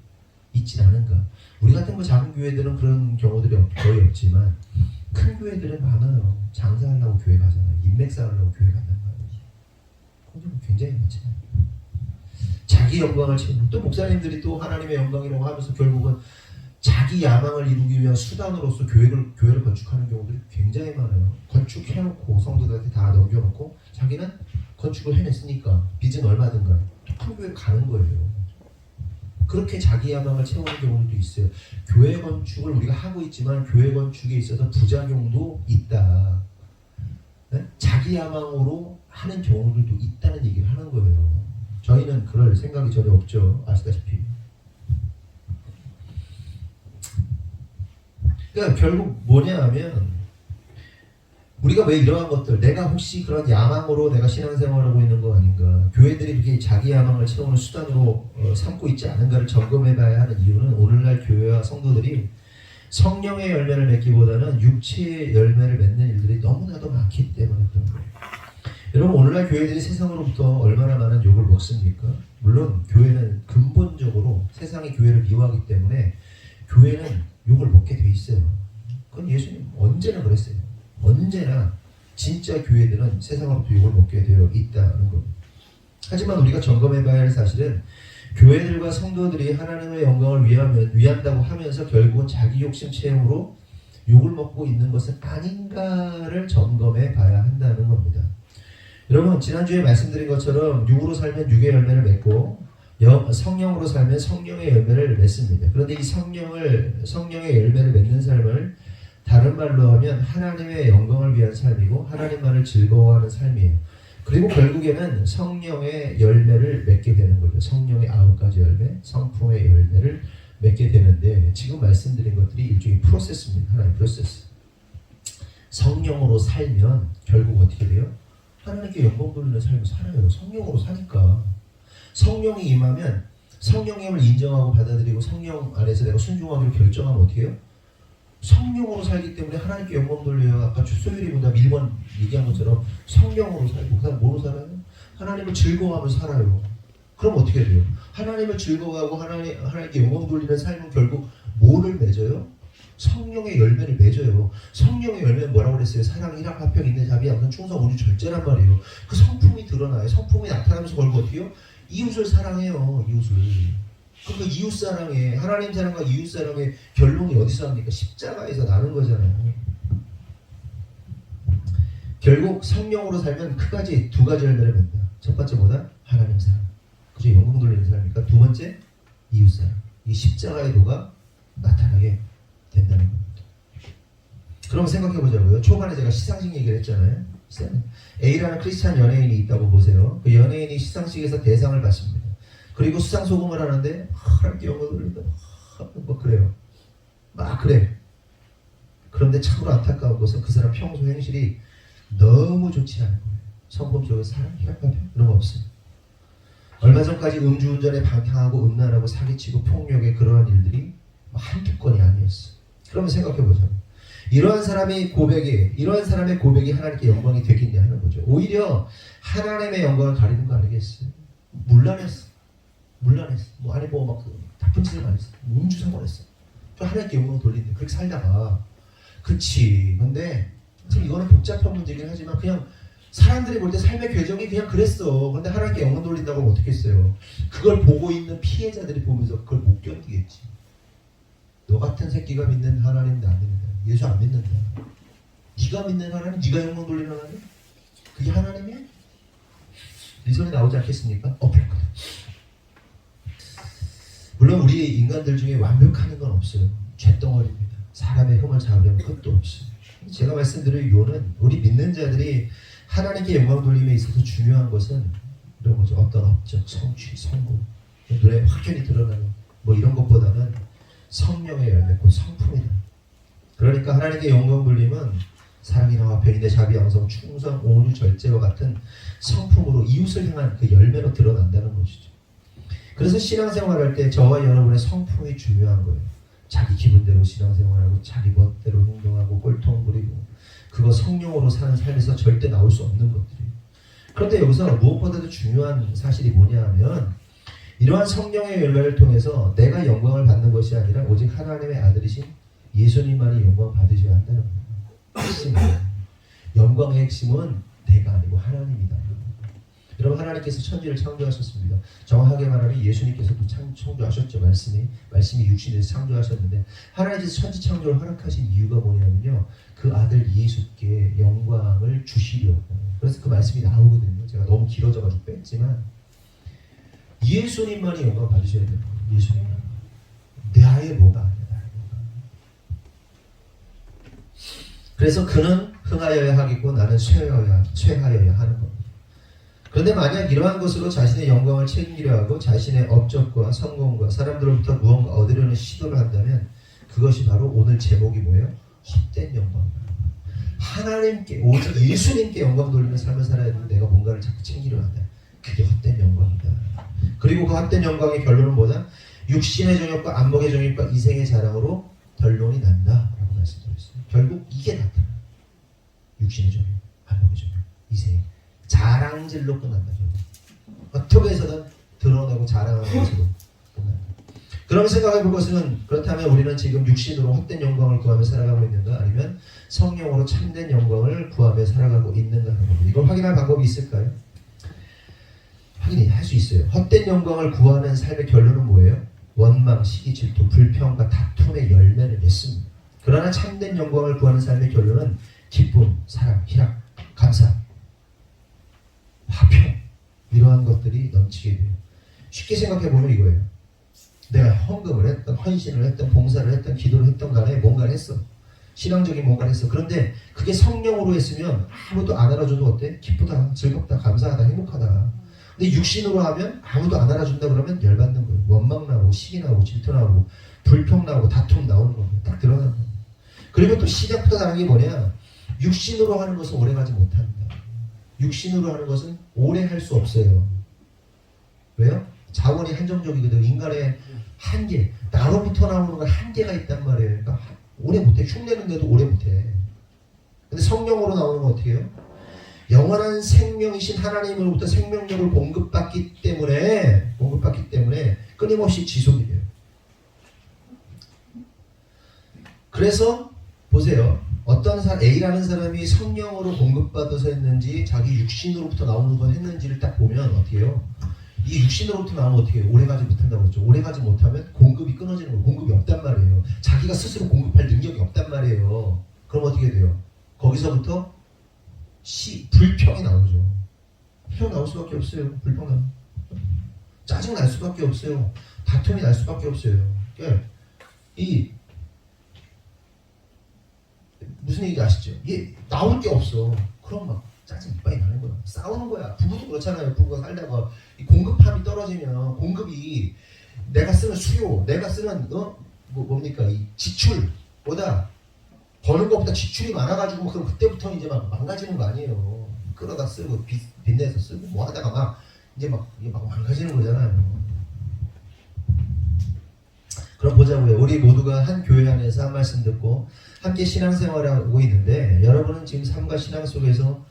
있진 않은가? 우리 같은 거 작은 교회들은 그런 경우들이 거의 없지만 큰 교회들은 많아요. 장사하려고 교회 가잖아요. 인맥 쌓으려고 교회 간단 말이에요. 그건 굉장히 많잖아요. 자기 영광을 채우고 또 목사님들이 또 하나님의 영광이라고 하면서 결국은 자기 야망을 이루기 위한 수단으로서 교회를 건축하는 경우들이 굉장히 많아요. 건축해놓고 성도들한테 다 넘겨놓고 자기는 건축을 해냈으니까 빚은 얼마든가 또 큰 교회를 가는 거예요. 그렇게 자기 야망을 채우는 경우도 있어요. 교회 건축을 우리가 하고 있지만 교회 건축에 있어서 부작용도 있다. 네? 자기 야망으로 하는 경우들도 있다는 얘기를 하는 거예요. 저희는 그럴 생각이 전혀 없죠. 아시다시피. 그러니까 결국 뭐냐 하면 우리가 왜 이러한 것들, 내가 혹시 그런 야망으로 내가 신앙생활을 하고 있는 거 아닌가, 교회들이 그렇게 자기 야망을 채우는 수단으로 삼고 있지 않은가를 점검해봐야 하는 이유는 오늘날 교회와 성도들이 성령의 열매를 맺기보다는 육체의 열매를 맺는 일들이 너무나도 많기 때문에 그런 거예요. 여러분, 오늘날 교회들이 세상으로부터 얼마나 많은 욕을 먹습니까? 물론 교회는 근본적으로 세상이 교회를 미워하기 때문에 교회는 욕을 먹게 돼 있어요. 그건 예수님 언제나 그랬어요. 언제나 진짜 교회들은 세상으로부터 욕을 먹게 되어 있다는 겁니다. 하지만 우리가 점검해봐야 할 사실은 교회들과 성도들이 하나님의 영광을 위한다고 하면서 결국은 자기 욕심 채용으로 욕을 먹고 있는 것은 아닌가를 점검해 봐야 한다는 겁니다. 여러분, 지난주에 말씀드린 것처럼 육으로 살면 육의 열매를 맺고 성령으로 살면 성령의 열매를 맺습니다. 그런데 이 성령의 열매를 맺는 삶을 다른 말로 하면 하나님의 영광을 위한 삶이고 하나님만을 즐거워하는 삶이에요. 그리고 결국에는 성령의 열매를 맺게 되는 거죠. 성령의 9가지 열매, 성품의 열매를 맺게 되는데 지금 말씀드린 것들이 일종의 프로세스입니다. 하나의 프로세스. 성령으로 살면 결국 어떻게 돼요? 하나님께 영광 돌리는 삶을 살아요. 성령으로 사니까. 성령이 임하면 성령님을 인정하고 받아들이고 성령 안에서 내가 순종하기로 결정하면 어떻게 해요? 성령으로 살기 때문에 하나님께 영광 돌려요. 아까 소율이보다 1번 얘기한 것처럼 성령으로 살고 그 다음 뭐로 살아요? 하나님을 즐거워하면서 살아요. 그럼 어떻게 돼요? 하나님을 즐거워하고 하나님께 영광 돌리는 삶은 결국 뭐를 맺어요? 성령의 열매를 맺어요. 성령의 열매는 뭐라고 그랬어요? 사랑, 희락, 화평, 인내, 자비, 양선, 충성, 온유, 절제란 말이에요. 그 성품이 드러나요. 성품이 나타나면서 결국 어떻게 해요? 이웃을 사랑해요. 이웃을. 그 이웃 사랑에, 하나님 사랑과 이웃 사랑의 결론이 어디서 납니까? 십자가에서 나는 거잖아요. 결국 성령으로 살면 크가지 2가지 열매를 맺는다. 첫 번째 뭐다? 하나님 사랑. 그죠? 영광 돌리는 사람이니까. 2번째 이웃 사랑. 이 십자가의 도가 나타나게 된다는 겁니다. 그럼 생각해 보자고요. 초반에 제가 시상식 얘기를 했잖아요. A라는 크리스찬 연예인이 있다고 보세요. 그 연예인이 시상식에서 대상을 받습니다. 그리고 수상 소감을 하는데 하나님께 영광을 돌린다. 뭐 그래요. 막 그래. 그런데 참으로 안타까운 것은 그 사람 평소 행실이 너무 좋지 않은 거예요. 성품적인 사랑, 희락하면 그런 거 없어요. 얼마 전까지 음주운전에 방탕하고 음란하고 사기치고 폭력의 그러한 일들이 한두 건이 아니었어요. 그러면 생각해보자. 이러한 사람의 고백이 하나님께 영광이 되겠냐 하는 거죠. 오히려 하나님의 영광을 가리는 거 아니겠어요? 문란했어. 막 나쁜 짓을 많이 했어. 음주사고를 했어. 또 하나님께 영광 돌리는데 그렇게 살다가 그치. 근데 참 이거는 복잡한 문제긴 하지만 그냥 사람들이 볼 때 삶의 궤적이 그냥 그랬어. 근데 하나님께 영광 돌린다고 하면 어떻게 했어요? 그걸 보고 있는 피해자들이 보면서 그걸 못 견디겠지. 너 같은 새끼가 믿는 하나님도 안 믿는다. 예수 안 믿는다. 네가 믿는 하나님, 네가 영광 돌리는 하나님? 그게 하나님이야? 이 소리 나오지 않겠습니까? 그렇거든. 물론 우리 인간들 중에 완벽한 건 없어요. 쇳덩어리입니다. 사람의 흠을 잡으려면 끝도 없어요. 제가 말씀드릴 이유는 우리 믿는 자들이 하나님께 영광 돌림에 있어서 중요한 것은 이런 거죠. 어떤 업적, 성취, 성공, 눈에 확연히 드러나는 뭐 이런 것보다는 성령의 열매, 곧 성품이다. 그러니까 하나님께 영광 돌림은 사랑이나 화평, 인내, 자비, 양성, 충성, 온유, 절제와 같은 성품으로 이웃을 향한 그 열매로 드러난다는 것이죠. 그래서 신앙생활할 때 저와 여러분의 성품이 중요한 거예요. 자기 기분대로 신앙생활하고 자기 멋대로 행동하고 꼴통 부리고 그거 성령으로 사는 삶에서 절대 나올 수 없는 것들이에요. 그런데 여기서 무엇보다도 중요한 사실이 뭐냐 하면 이러한 성령의 열매를 통해서 내가 영광을 받는 것이 아니라 오직 하나님의 아들이신 예수님만이 영광 받으셔야 한다는 거예요. 핵심이에요. 영광의 핵심은 내가 아니고 하나님이다. 여러분, 하나님께서 천지를 창조하셨습니다. 정확하게 말하면 예수님께서도 창조하셨죠. 말씀이 육신에서 창조하셨는데 하나님께서 천지 창조를 허락하신 이유가 뭐냐면요. 그 아들 예수께 영광을 주시려고. 그래서 그 말씀이 나오거든요. 제가 너무 길어져가지고 뺐지만 예수님만이 영광 받으셔야 돼요. 예수님 나의 뭐가 아니야. 나의 뭐가. 그래서 그는 흥하여야 하겠고 나는 쇠하여야 하는 겁니다. 그런데 만약 이러한 것으로 자신의 영광을 책임지려 하고 자신의 업적과 성공과 사람들로부터 무언가 얻으려는 시도를 한다면 그것이 바로 오늘 제목이 뭐예요? 헛된 영광이다. 하나님께 오직 예수님께 영광 돌리는 삶을 살아야 되는데 내가 뭔가를 자꾸 챙기려 한다. 그게 헛된 영광이다. 그리고 그 헛된 영광의 결론은 뭐다? 육신의 정욕과 안목의 정욕과 이생의 자랑으로 결론이 난다라고 말씀드렸어요. 결국 이게 나타나. 육신의 정욕, 안목의 정욕, 이생 자랑질로 끝난다. 어떻게 해서든 드러내고 자랑하는 것으로 끝난다. 그럼 생각해 볼 것은 그렇다면 우리는 지금 육신으로 헛된 영광을 구하며 살아가고 있는가 아니면 성령으로 참된 영광을 구하며 살아가고 있는가 하는 겁니다. 이걸 확인할 방법이 있을까요? 확인할 수 있어요. 헛된 영광을 구하는 삶의 결론은 뭐예요? 원망, 시기, 질투, 불평과 다툼의 열매를 맺습니다. 그러나 참된 영광을 구하는 삶의 결론은 기쁨, 사랑, 희락, 감사, 화평 이러한 것들이 넘치게 돼요. 쉽게 생각해보면 이거예요. 내가 헌금을 했던, 헌신을 했던, 봉사를 했던, 기도를 했던 간에 뭔가를 했어. 신앙적인 뭔가를 했어. 그런데 그게 성령으로 했으면 아무도 안 알아줘도 어때? 기쁘다, 즐겁다, 감사하다, 행복하다. 근데 육신으로 하면 아무도 안 알아준다 그러면 열받는 거예요. 원망 나오고 시기 나오고 질투 나오고 불평 나오고 다툼 나오는 거예요. 딱 드러나는 거예요. 그리고 또 시작부터 다른 게 뭐냐? 육신으로 하는 것은 오래가지 못한다. 육신으로 하는 것은 오래 할 수 없어요. 왜요? 자원이 한정적이거든. 인간의 한계, 나로부터 나오는 건 한계가 있단 말이에요. 그러니까 오래 못해. 흉내는데도 오래 못해. 근데 성령으로 나오는 건 어떻게 해요? 영원한 생명이신 하나님으로부터 생명력을 공급받기 때문에 끊임없이 지속이 돼요. 그래서 보세요. 어떤 A라는 사람이 성령으로 공급받아서 했는지 자기 육신으로부터 나오는 건 했는지를 딱 보면 어떻게 해요? 이 육신으로부터 나오면 어떻게 해요? 오래가지 못한다고 그랬죠. 오래가지 못하면 공급이 끊어지는 거예요. 공급이 없단 말이에요. 자기가 스스로 공급할 능력이 없단 말이에요. 그럼 어떻게 돼요? 거기서부터 불평이 나오죠. 불평 나올 수밖에 없어요. 불평 나오. 짜증 날 수밖에 없어요. 다툼이 날 수밖에 없어요. 그러니까 이 무슨 얘기인지 아시죠? 이게 나올 게 없어. 그럼 막 짜증 이빨이 나는 거야. 싸우는 거야. 부부도 그렇잖아요. 부부가 살다가 이 공급함이 떨어지면 공급이 내가 쓰는 수요, 내가 쓰는 뭡니까 이 지출보다 버는 것보다 지출이 많아가지고 그럼 그때부터 이제 막 망가지는 거 아니에요. 끌어다 쓰고 빚내서 쓰고 뭐 하다가 막 이제 막 망가지는 거잖아요. 그럼 보자고요. 우리 모두가 한 교회 안에서 한 말씀 듣고 함께 신앙생활을 하고 있는데 여러분은 지금 삶과 신앙 속에서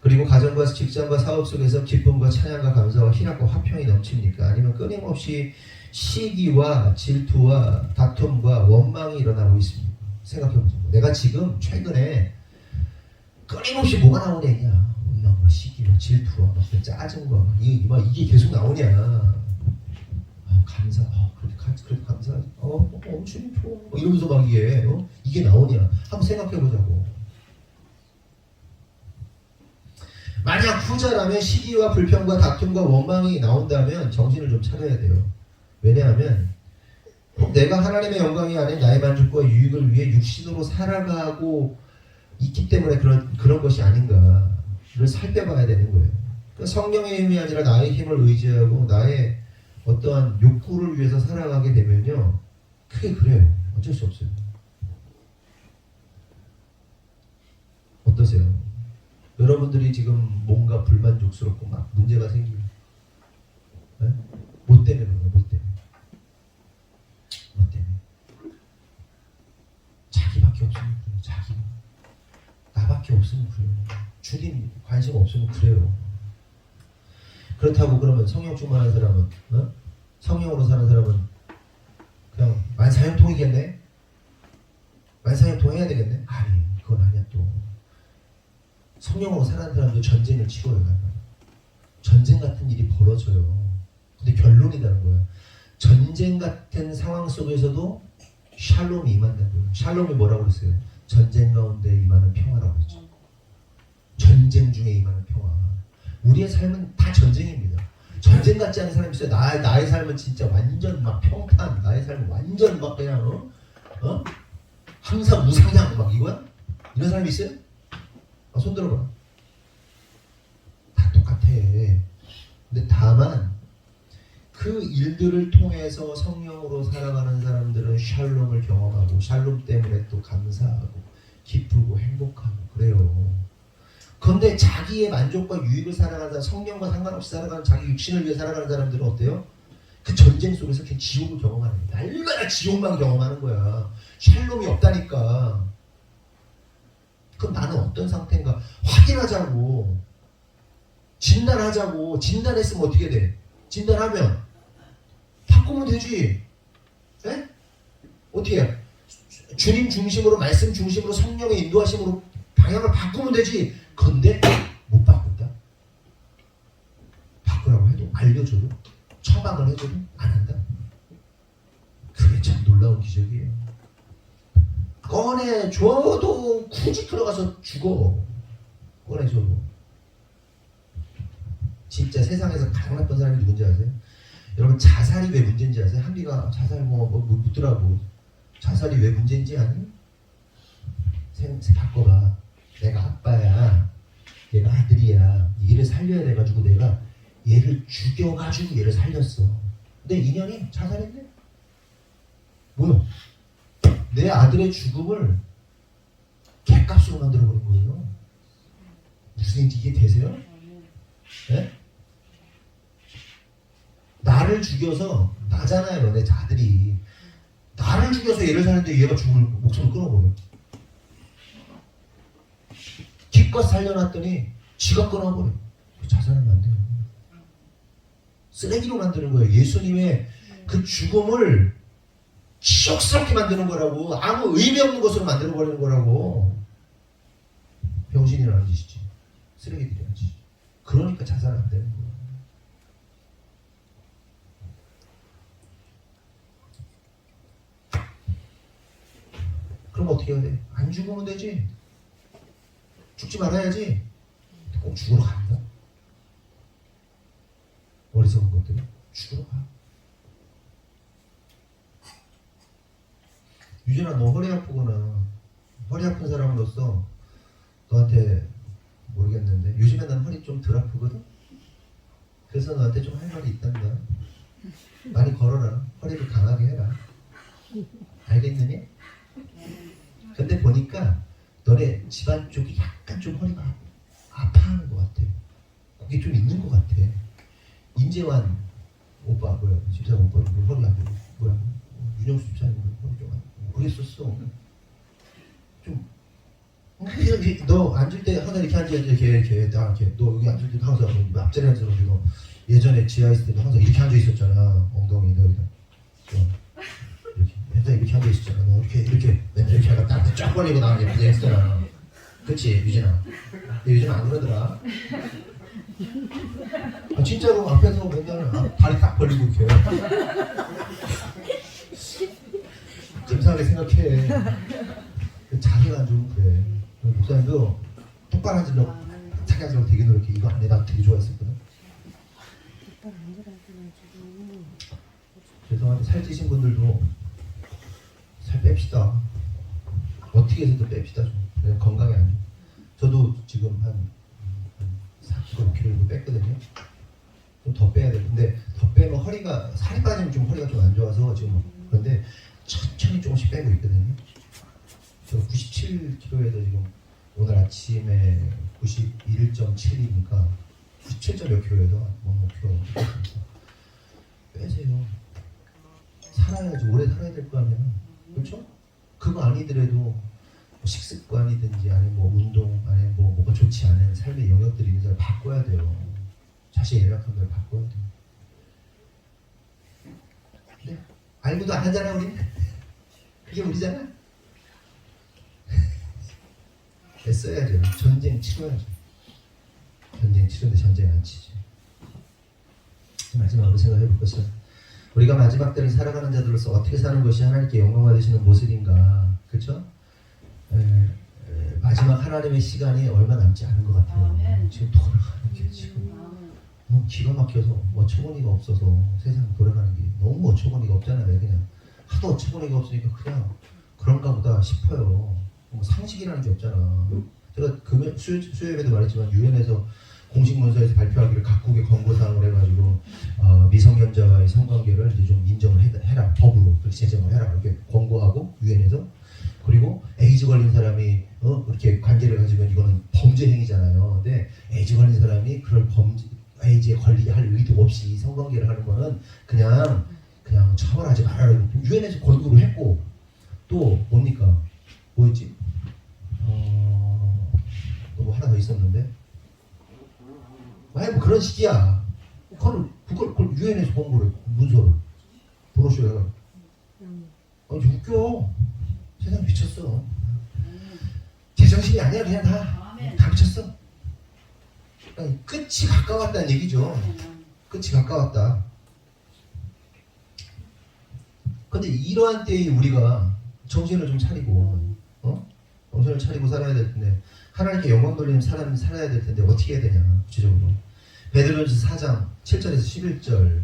그리고 가정과 직장과 사업 속에서 기쁨과 찬양과 감사와 희락과 화평이 넘칩니까? 아니면 끊임없이 시기와 질투와 다툼과 원망이 일어나고 있습니까? 생각해보세요. 내가 지금 최근에 끊임없이 뭐가 나오냐? 원망과 시기와 질투와 짜증과 이게 계속 나오냐? 감사, 그래도 감사하지. 주님 좋아. 이러면서 막 이게 나오냐? 한번 생각해보자고. 만약 후자라면 시기와 불평과 다툼과 원망이 나온다면 정신을 좀 차려야 돼요. 왜냐하면 내가 하나님의 영광이 아닌 나의 만족과 유익을 위해 육신으로 살아가고 있기 때문에 그런 것이 아닌가를 살펴봐야 되는 거예요. 그러니까 성령의 힘이 아니라 나의 힘을 의지하고 나의 어떠한 욕구를 위해서 살아가게 되면요, 크게 그래요. 어쩔 수 없어요. 어떠세요? 여러분들이 지금 뭔가 불만족스럽고 막 문제가 생기고, 네? 뭐 때문에 그래요? 뭐 때문에? 자기밖에 없으면 그래요. 자기가. 나밖에 없으면 그래요. 주님 관심 없으면 그래요. 그렇다고 그러면 성령 충만한 사람은, 성령으로 사는 사람은 그냥 만사형통이겠네? 만사형통 해야 되겠네? 아니, 그건 아니야. 또 성령으로 사는 사람도 전쟁을 치러요. 전쟁 같은 일이 벌어져요. 근데 결론이라는 거예요. 전쟁 같은 상황 속에서도 샬롬이 임한다고요. 샬롬이 뭐라고 그랬어요? 전쟁 가운데 임하는 평화라고 했죠. 전쟁 중에 임하는 평화. 우리의 삶은 다 전쟁입니다. 전쟁 같지 않은 사람이 있어요. 나의 삶은 진짜 완전 막 평탄, 나의 삶은 완전 막 그냥 항상 무상향 막 이거야? 이런 사람이 있어요? 손 들어봐. 다 똑같아. 근데 다만 그 일들을 통해서 성령으로 살아가는 사람들은 샬롬을 경험하고 샬롬 때문에 또 감사하고 기쁘고 행복하고 그래요. 그런데 자기의 만족과 유익을 살아가는 사람, 성령과 상관없이 살아가는 자기 육신을 위해 살아가는 사람들은 어때요? 그 전쟁 속에서 그냥 지옥을 경험하는 거야. 날마다 지옥만 경험하는 거야. 샬롬이 없다니까. 그럼 나는 어떤 상태인가 확인하자고. 진단하자고. 진단했으면 어떻게 돼? 진단하면 바꾸면 되지. 네? 어떻게 해? 주님 중심으로, 말씀 중심으로, 성령의 인도하심으로 방향을 바꾸면 되지. 근데 못 바꾼다. 바꾸라고 해도, 알려줘도, 처방을 해줘도 안 한다. 그게 참 놀라운 기적이에요. 꺼내줘도 굳이 들어가서 죽어. 꺼내줘도. 진짜 세상에서 가장 나쁜 사람이 누군지 아세요? 여러분, 자살이 왜 문제인지 아세요? 한비가 자살 묻더라고. 자살이 왜 문제인지 아니? 바꿔봐. 내가 아빠야, 얘가 아들이야, 얘를 살려야 돼가지고 내가 얘를 죽여가지고 얘를 살렸어. 근데 인연이 자살했네. 뭐야? 내 아들의 죽음을 객값으로 만들어버린 거예요. 무슨 얘기인지 이해 되세요? 네? 나를 죽여서, 나잖아요, 내 아들이. 나를 죽여서 얘를 사는데 얘가 목숨을 끊어버려. 기껏 살려놨더니 지가 끊어버려. 자살하면 안 돼요. 쓰레기로 만드는 거예요. 예수님의 그 죽음을 치욕스럽게 만드는 거라고. 아무 의미 없는 것으로 만들어버리는 거라고. 병신이라는 짓이지. 쓰레기들이라는 짓이지. 그러니까 자살은 안 되는 거예요. 그럼 어떻게 해야 돼? 안 죽으면 되지. 죽지 말아야지. 꼭 죽으러 간다. 어리석은 것들이 죽으러 가. 유진아, 너 허리 아프구나. 허리 아픈 사람으로서 너한테 모르겠는데 요즘에 난 허리 좀 덜 아프거든. 그래서 너한테 좀 할 말이 있단다. 많이 걸어라. 허리를 강하게 해라. 알겠느냐? 근데 보니까 너네 집안 쪽이 약간 좀 허리가 아파하는 것 같아. 그게 좀 있는 것 같아. 임재환 오빠, 뭐야, 집사람 오빠, 허리 안 돼. 뭐야, 윤영수 집사님 허리 좀 안 돼. 그랬었어. 좀, 너 앉을 때 항상 이렇게 앉아, 이렇게, 너 여기 앉을 때 항상 앞자리 앉아가지고 예전에 지하 있을 때도 항상 이렇게 앉아 있었잖아. 엉덩이 여기다. 이렇게 맨날 이렇게 앉아 있었잖아. 너 이렇게 맨날 이렇게 하다가 딱 벌리고 나가게 그냥 했잖아. 그렇지, 유진아. 근데 유진아 안 그러더라. 진짜로 앞에서 맨날 다리 딱 벌리고 이렇게. 감사하게 생각해. 자세가 안 좋으면 그래. 목사님도 똑바로 앉으려고 착하게 앉으려고 되게 노력해. 이거 안 해. 나 되게 좋아했었거든. 죄송한데 살찌신 분들도 살 뺍시다. 어떻게 해서든 뺍시다. 좀 건강에 안 좋아. 저도 지금 한 4kg, 5kg 정도 뺐거든요. 좀 더 빼야 돼. 근데 더 빼면 허리가, 살이 빠지면 좀 허리가 좀 안 좋아서 지금. 그런데 천천히 조금씩 빼고 있거든요. 저 97kg에서 지금 오늘 아침에 91.7이니까 97점 몇 킬로에서 뭐 5kg 빼세요. 살아야지. 오래 살아야 될 거 아니야. 그렇죠? 그거 아니더라도 뭐 식습관이든지 아니면 뭐 운동 아니면 뭐가 좋지 않은 삶의 영역들이 있는 사람 바꿔야 돼요. 자신의 연약한 걸 바꿔야 돼요. 근데 알고도 안 하잖아 우리. 그게 우리잖아. 애써야죠. 전쟁 치러야죠. 전쟁 치르는데 전쟁 안 치지. 마지막으로 생각해 볼 것은 우리가 마지막 때를 살아가는 자들로서 어떻게 사는 것이 하나님께 영광 받으시는 모습인가. 그렇죠? 마지막 하나님의 시간이 얼마 남지 않은 것 같아요. 지금 돌아가는 게 지금 너무 기가 막혀서 어처구니가 없어서 세상 돌아가는 게 너무 어처구니가 없잖아요. 그냥 하도 어처구니가 없으니까 그냥 그런가 보다 싶어요. 뭐 상식이라는 게 없잖아. 제가 수요일에도 말했지만 유엔에서 공식 문서에서 발표하기를 각국의 권고사항을 해가지고 미성년자와의 성관계를 이제 좀 인정을 해라, 법으로 그렇게 제정을 해라 이렇게 권고하고 유엔에서. 그리고 에이즈 걸린 사람이 이렇게 관계를 가지면 이거는 범죄 행위잖아요. 근데 에이즈 걸린 사람이 그럴 에이즈에 걸리게 할 의도 없이 성관계를 하는 거는 그냥 처벌하지 말아라. 유엔에서 권고를 했고, 또 뭡니까? 뭐였지? 뭐 하나 더 있었는데, 뭐 그런 식이야. 그걸 유엔에서 권고를 문서로 브로셔에. 웃겨. 세상 미쳤어. 제정신이 아니야. 그냥 다 미쳤어. 끝이 가까웠다는 얘기죠. 끝이 가까웠다. 근데 이러한 때에 우리가 정신을 좀 차리고, 정신을 차리고 살아야 될 텐데, 하나님께 영광 돌리는 사람이 살아야 될 텐데 어떻게 해야 되냐, 구체적으로. 베드로전서 4장 7절에서 11절.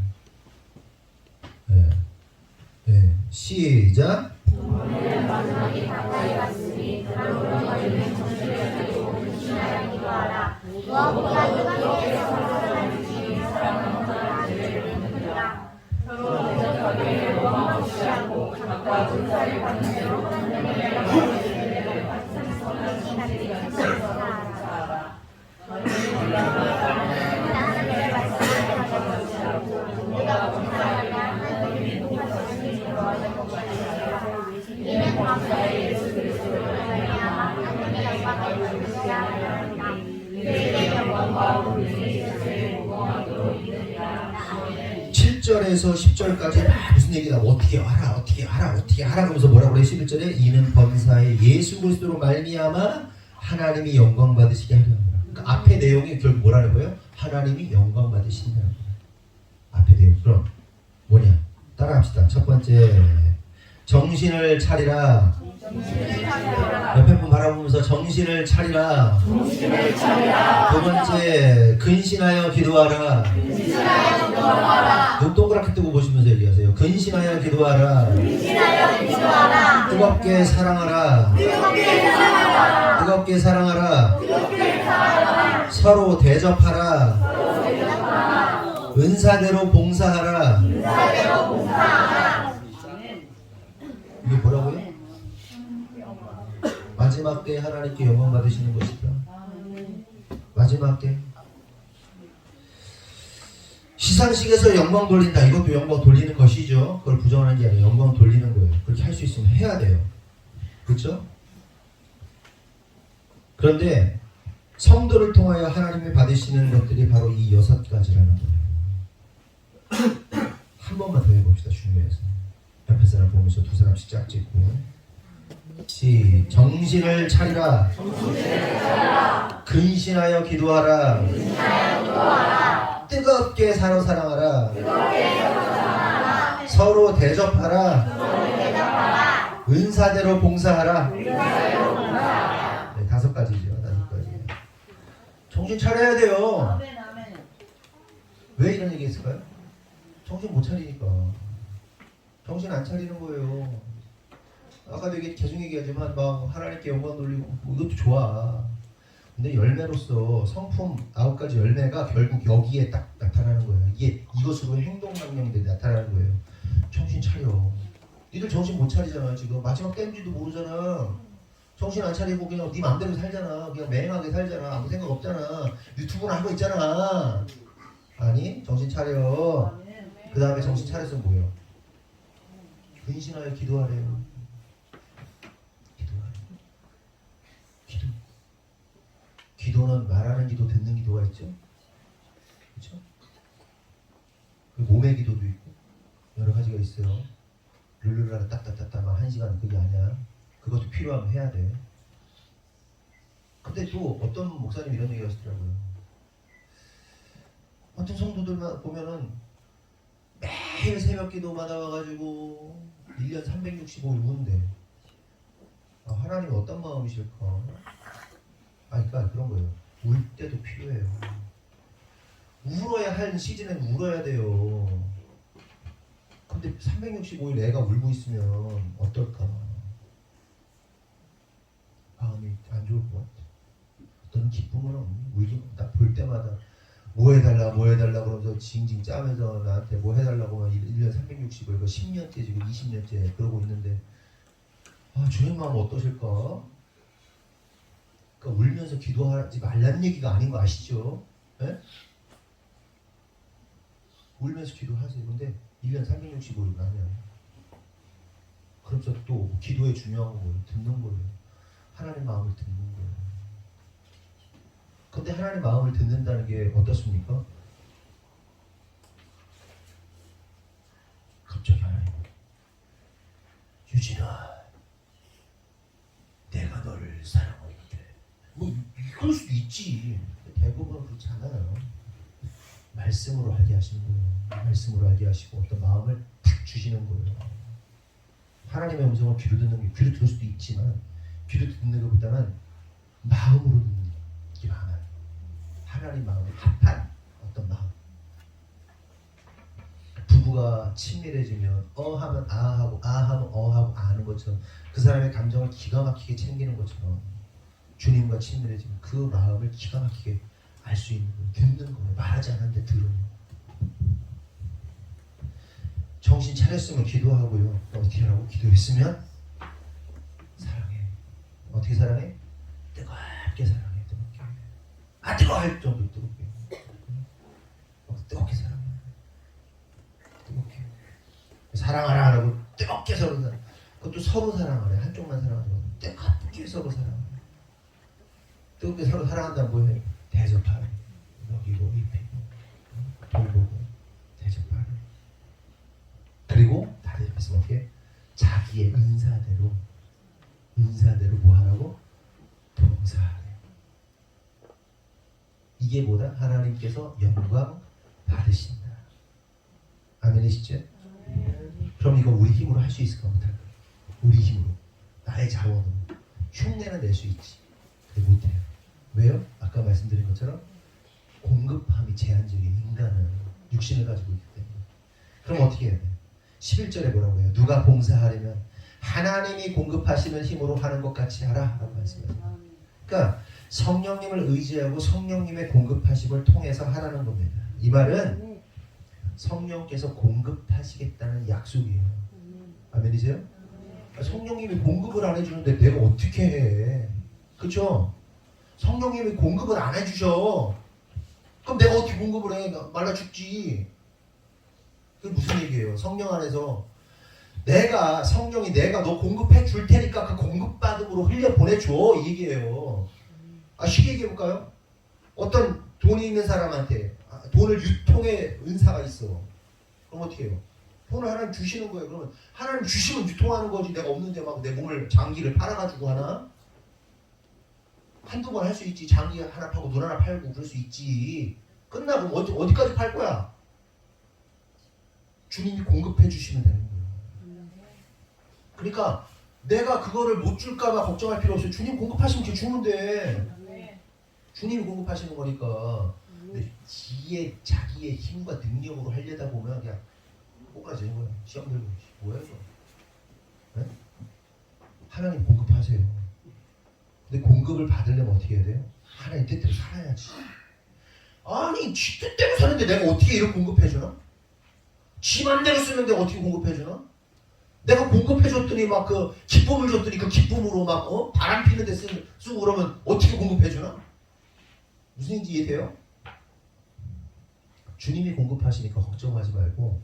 시작. 오늘 마지막이 가까이 왔으니 그러므로 너희는 정신을 차리고 근신하여 기도하라. 무엇보다 너희에게서 살아나는 주의 사랑은 너희를 믿느니라. 서로 대적하기를 원망 없이 하고 각과 은사를 받는 대로 하나님의 영광을 받는 선한 신들이 감사하라. 너희는 하나님의 말씀을 가져오지 않고 누가 봉사하랴 하나님이 높아지시니 기도하는 것 같으니라. 이는 광자의 예수 그리스도로 말미암아 하나님의 영광을 받으시라 하나니라. 그에게 영광과 우리의 세세에 무궁하도록 이르리라. 7절에서 10절까지 무슨 얘기다. 어떻게 하라 그러면서 뭐라고 그래? 11절에 이는 범사의 예수 그리스도로 말미암아 하나님이 영광 받으시게 하려 합니다. 그러니까 앞에 내용이 결국 뭐라는 거예요? 하나님이 영광 받으신다는 거예요. 앞에 내용. 그럼 뭐냐? 따라합시다. 첫 번째, 정신을 차리라. 옆에 분 바라보면서 정신을 차리라. 두 번째, 근신하여 기도하라. 눈 동그랗게 뜨고 보시면서 얘기하세요. 근신하여 기도하라. 뜨겁게 사랑하라. 뜨겁게 사랑하라. 서로 대접하라. 은사대로 봉사하라. 이게 뭐라고요? 마지막 때 하나님께 영광 받으시는 것이다. 마지막 때 시상식에서 영광 돌린다. 이것도 영광 돌리는 것이죠. 그걸 부정하는 게 아니라 영광 돌리는 거예요. 그렇게 할 수 있으면 해야 돼요. 그렇죠? 그런데 성도를 통하여 하나님이 받으시는 것들이 바로 이 6가지라는 거예요. 한 번만 더 해봅시다. 중요해서. 옆에 사람 보면서 두 사람씩 짝 찍고. 정신을 차리라. 근신하여 기도하라. 뜨겁게 서로 사랑하라. 서로 대접하라. 은사대로 봉사하라. 네, 5가지죠. 5가지. 정신 차려야 돼요. 왜 이런 얘기 했을까요? 정신 못 차리니까. 정신 안 차리는 거예요. 아까도 계속 얘기하지만 막 하나님께 영광 돌리고 뭐 이것도 좋아. 근데 열매로서 성품 9가지 열매가 결국 여기에 딱 나타나는 거예요. 이것으로 행동 강령들이 나타나는 거예요. 정신 차려. 니들 정신 못 차리잖아. 지금 마지막 때인지도 모르잖아. 정신 안 차리고 그냥 네 맘대로 살잖아. 그냥 맹하게 살잖아. 아무 생각 없잖아. 유튜브나 하고 있잖아. 아니 정신 차려. 그 다음에 정신 차려서 뭐예요? 근신하여 기도하래요. 기도는 말하는 기도, 듣는 기도가 있죠. 그렇죠? 몸의 기도도 있고 여러 가지가 있어요. 룰루라라 딱딱딱딱 막 1시간 그게 아니야. 그것도 필요하면 해야 돼. 근데 또 어떤 목사님 이런 얘기 하시더라고요. 어떤 성도들만 보면은 매일 새벽 기도만 나와가지고 1년 365일 우는데 하나님이 어떤 마음이실까? 그러니까 그런 거예요. 울 때도 필요해요. 울어야 할 시즌엔 울어야 돼요. 근데 365일 애가 울고 있으면 어떨까? 마음이 안 좋을 것 같아. 너는 기쁨은 없니? 울기, 나 볼 때마다 뭐 해달라 그러면서 징징 짜면서 나한테 뭐 해달라고 하면 1년 365일, 이거 10년째 지금 20년째 그러고 있는데 주님 마음 어떠실까? 그러니까 울면서 기도하지 말라는 얘기가 아닌 거 아시죠? 예? 울면서 기도하세요. 근데 1년 365일 하면 그러면서 또 기도의 중요한 건 뭐예요? 듣는 거예요. 하나님 마음을 듣는 거예요. 근데 하나님 마음을 듣는다는 게 어떻습니까? 갑자기 하나님, 유진아, 내가 너를 사랑하는데, 뭐 이럴 수도 있지. 대부분은 그렇지 않아요. 말씀으로 알게 하시는 거예요. 말씀으로 알게 하시고 어떤 마음을 탁 주시는 거예요. 하나님의 음성을 귀로 듣는 게, 귀로 들을 수도 있지만 귀로 듣는 것보다는 마음으로 듣는 게 많아요. 하나님 마음에 합한 어떤 마음. 부부가 친밀해지면 하면 하고 하면 하고 하는 것처럼, 그 사람의 감정을 기가 막히게 챙기는 것처럼 주님과 친밀해지면 그 마음을 기가 막히게 알 수 있는 거예요. 듣는 거예요. 말하지 않았는데 들어요. 정신 차렸으면 기도하고요. 어떻게 하라고? 기도했으면 사랑해. 어떻게 사랑해? 뜨겁게 사랑해. 뜨겁게. 뜨거워 할 정도로 뜨겁게. 뜨겁게 사랑해. 뜨겁게. 사랑하라 하라고 뜨겁게 서로 사랑. 그것도 서로 사랑하래. 한쪽만 사랑하지 말고 뜨겁게 서로 사랑해. 뜨겁게 서로 사랑한다는 뭐예요? 대접하래. 먹이고 입히고 돌보고 대접하래. 그리고 다른 옆에서 이렇게 자기의 은사대로 뭐 하라고? 봉사하래. 이게 뭐다? 하나님께서 영광 받으신다. 아멘이시죠? 그럼 이거 우리 힘으로 할 수 있을까? 못할까? 우리 힘으로, 나의 자원으로 흉내는 낼 수 있지. 근데 못해요. 왜요? 아까 말씀드린 것처럼 공급함이 제한적인 인간은 육신을 가지고 있기 때문에. 그럼 어떻게 해야 돼요? 11절에 뭐라고 해요? 누가 봉사하려면 하나님이 공급하시는 힘으로 하는 것 같이 하라 라고 말씀하세요. 그러니까 성령님을 의지하고 성령님의 공급하심을 통해서 하라는 겁니다. 이 말은 성령께서 공급하시겠다는 약속이에요. 아멘이세요? 성령님이 공급을 안 해주는데 내가 어떻게 해? 그렇죠? 성령님이 공급을 안 해주셔. 그럼 내가 어떻게 공급을 해? 말라 죽지. 그게 무슨 얘기예요? 성령 안에서 성령이 내가 너 공급해 줄 테니까 그 공급받음으로 흘려 보내줘, 이 얘기예요. 쉽게 얘기해볼까요? 어떤 돈이 있는 사람한테 돈을 유통의 은사가 있어. 그럼 어떻게 해요? 돈을 하나님 주시는 거예요. 그러면 하나님 주시면 유통하는 거지. 내가 없는데 막 내 몸을, 장기를 팔아가지고 하나? 한두 번 할 수 있지. 장기 하나 팔고 눈 하나 팔고 그럴 수 있지. 끝나고 어디까지 팔 거야? 주님이 공급해 주시면 되는 거예요. 그러니까 내가 그거를 못 줄까 봐 걱정할 필요 없어요. 주님 공급하시면 이렇게 주면 돼. 주님이 공급하시는 거니까. 근데 자기의 힘과 능력으로 하려다 보면 그냥 꼬꾸라지는 거야. 시험 들고 뭐야 이거. 네? 하나님 공급하세요. 근데 공급을 받으려면 어떻게 해야 돼요? 하나님 뜻대로 살아야지. 아니 지 뜻대로 사는데 내가 어떻게 이렇게 공급해주나? 지 맘대로 쓰는데 어떻게 공급해주나? 내가 공급해줬더니 막 그 기쁨을 줬더니 그 기쁨으로 막 바람 피는 데 쓰고 그러면 어떻게 공급해주나? 무슨 얘기인지 이해돼요? 주님이 공급하시니까 걱정하지 말고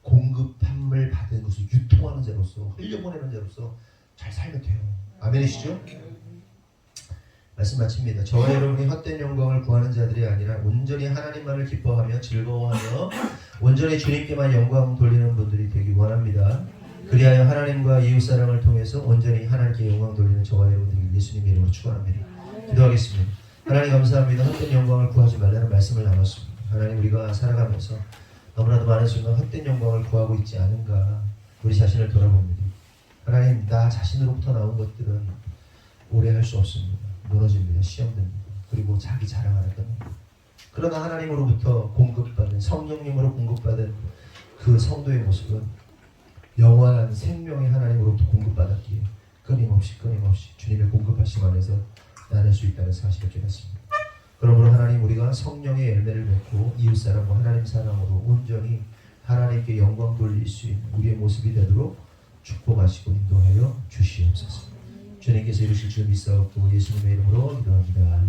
공급함을 받은 것을 유통하는 자로서, 흘려보내는 자로서 잘 살면 돼요. 아멘이시죠? 말씀 마칩니다. 저와 여러분이 헛된 영광을 구하는 자들이 아니라 온전히 하나님만을 기뻐하며 즐거워하며 온전히 주님께만 영광 돌리는 분들이 되기 원합니다. 그리하여 하나님과 이웃사랑을 통해서 온전히 하나님께 영광 돌리는 저와 여러분들이 예수님 이름으로 축원합니다. 기도하겠습니다. 하나님 감사합니다. 헛된 영광을 구하지 말라는 말씀을 나눴습니다. 하나님, 우리가 살아가면서 너무나도 많은 순간 헛된 영광을 구하고 있지 않은가 우리 자신을 돌아봅니다. 하나님, 나 자신으로부터 나온 것들은 오래 할 수 없습니다. 무너집니다. 시험됩니다. 그리고 자기 자랑하는 겁니다. 그러나 하나님으로부터 공급받은 성령님으로 공급받은 그 성도의 모습은 영원한 생명의 하나님으로부터 공급받았기에 끊임없이 주님의 공급하심 안에서 나눌 수 있다는 사실을 깨닫습니다. 그러므로 하나님 우리가 성령의 열매를 맺고 이웃사랑과 하나님 사랑으로 온전히 하나님께 영광 돌릴 수 있는 우리의 모습이 되도록 축복하시고 인도하여 주시옵소서. 주님께서 이루실 줄 믿사옵고 예수님의 이름으로 기도합니다.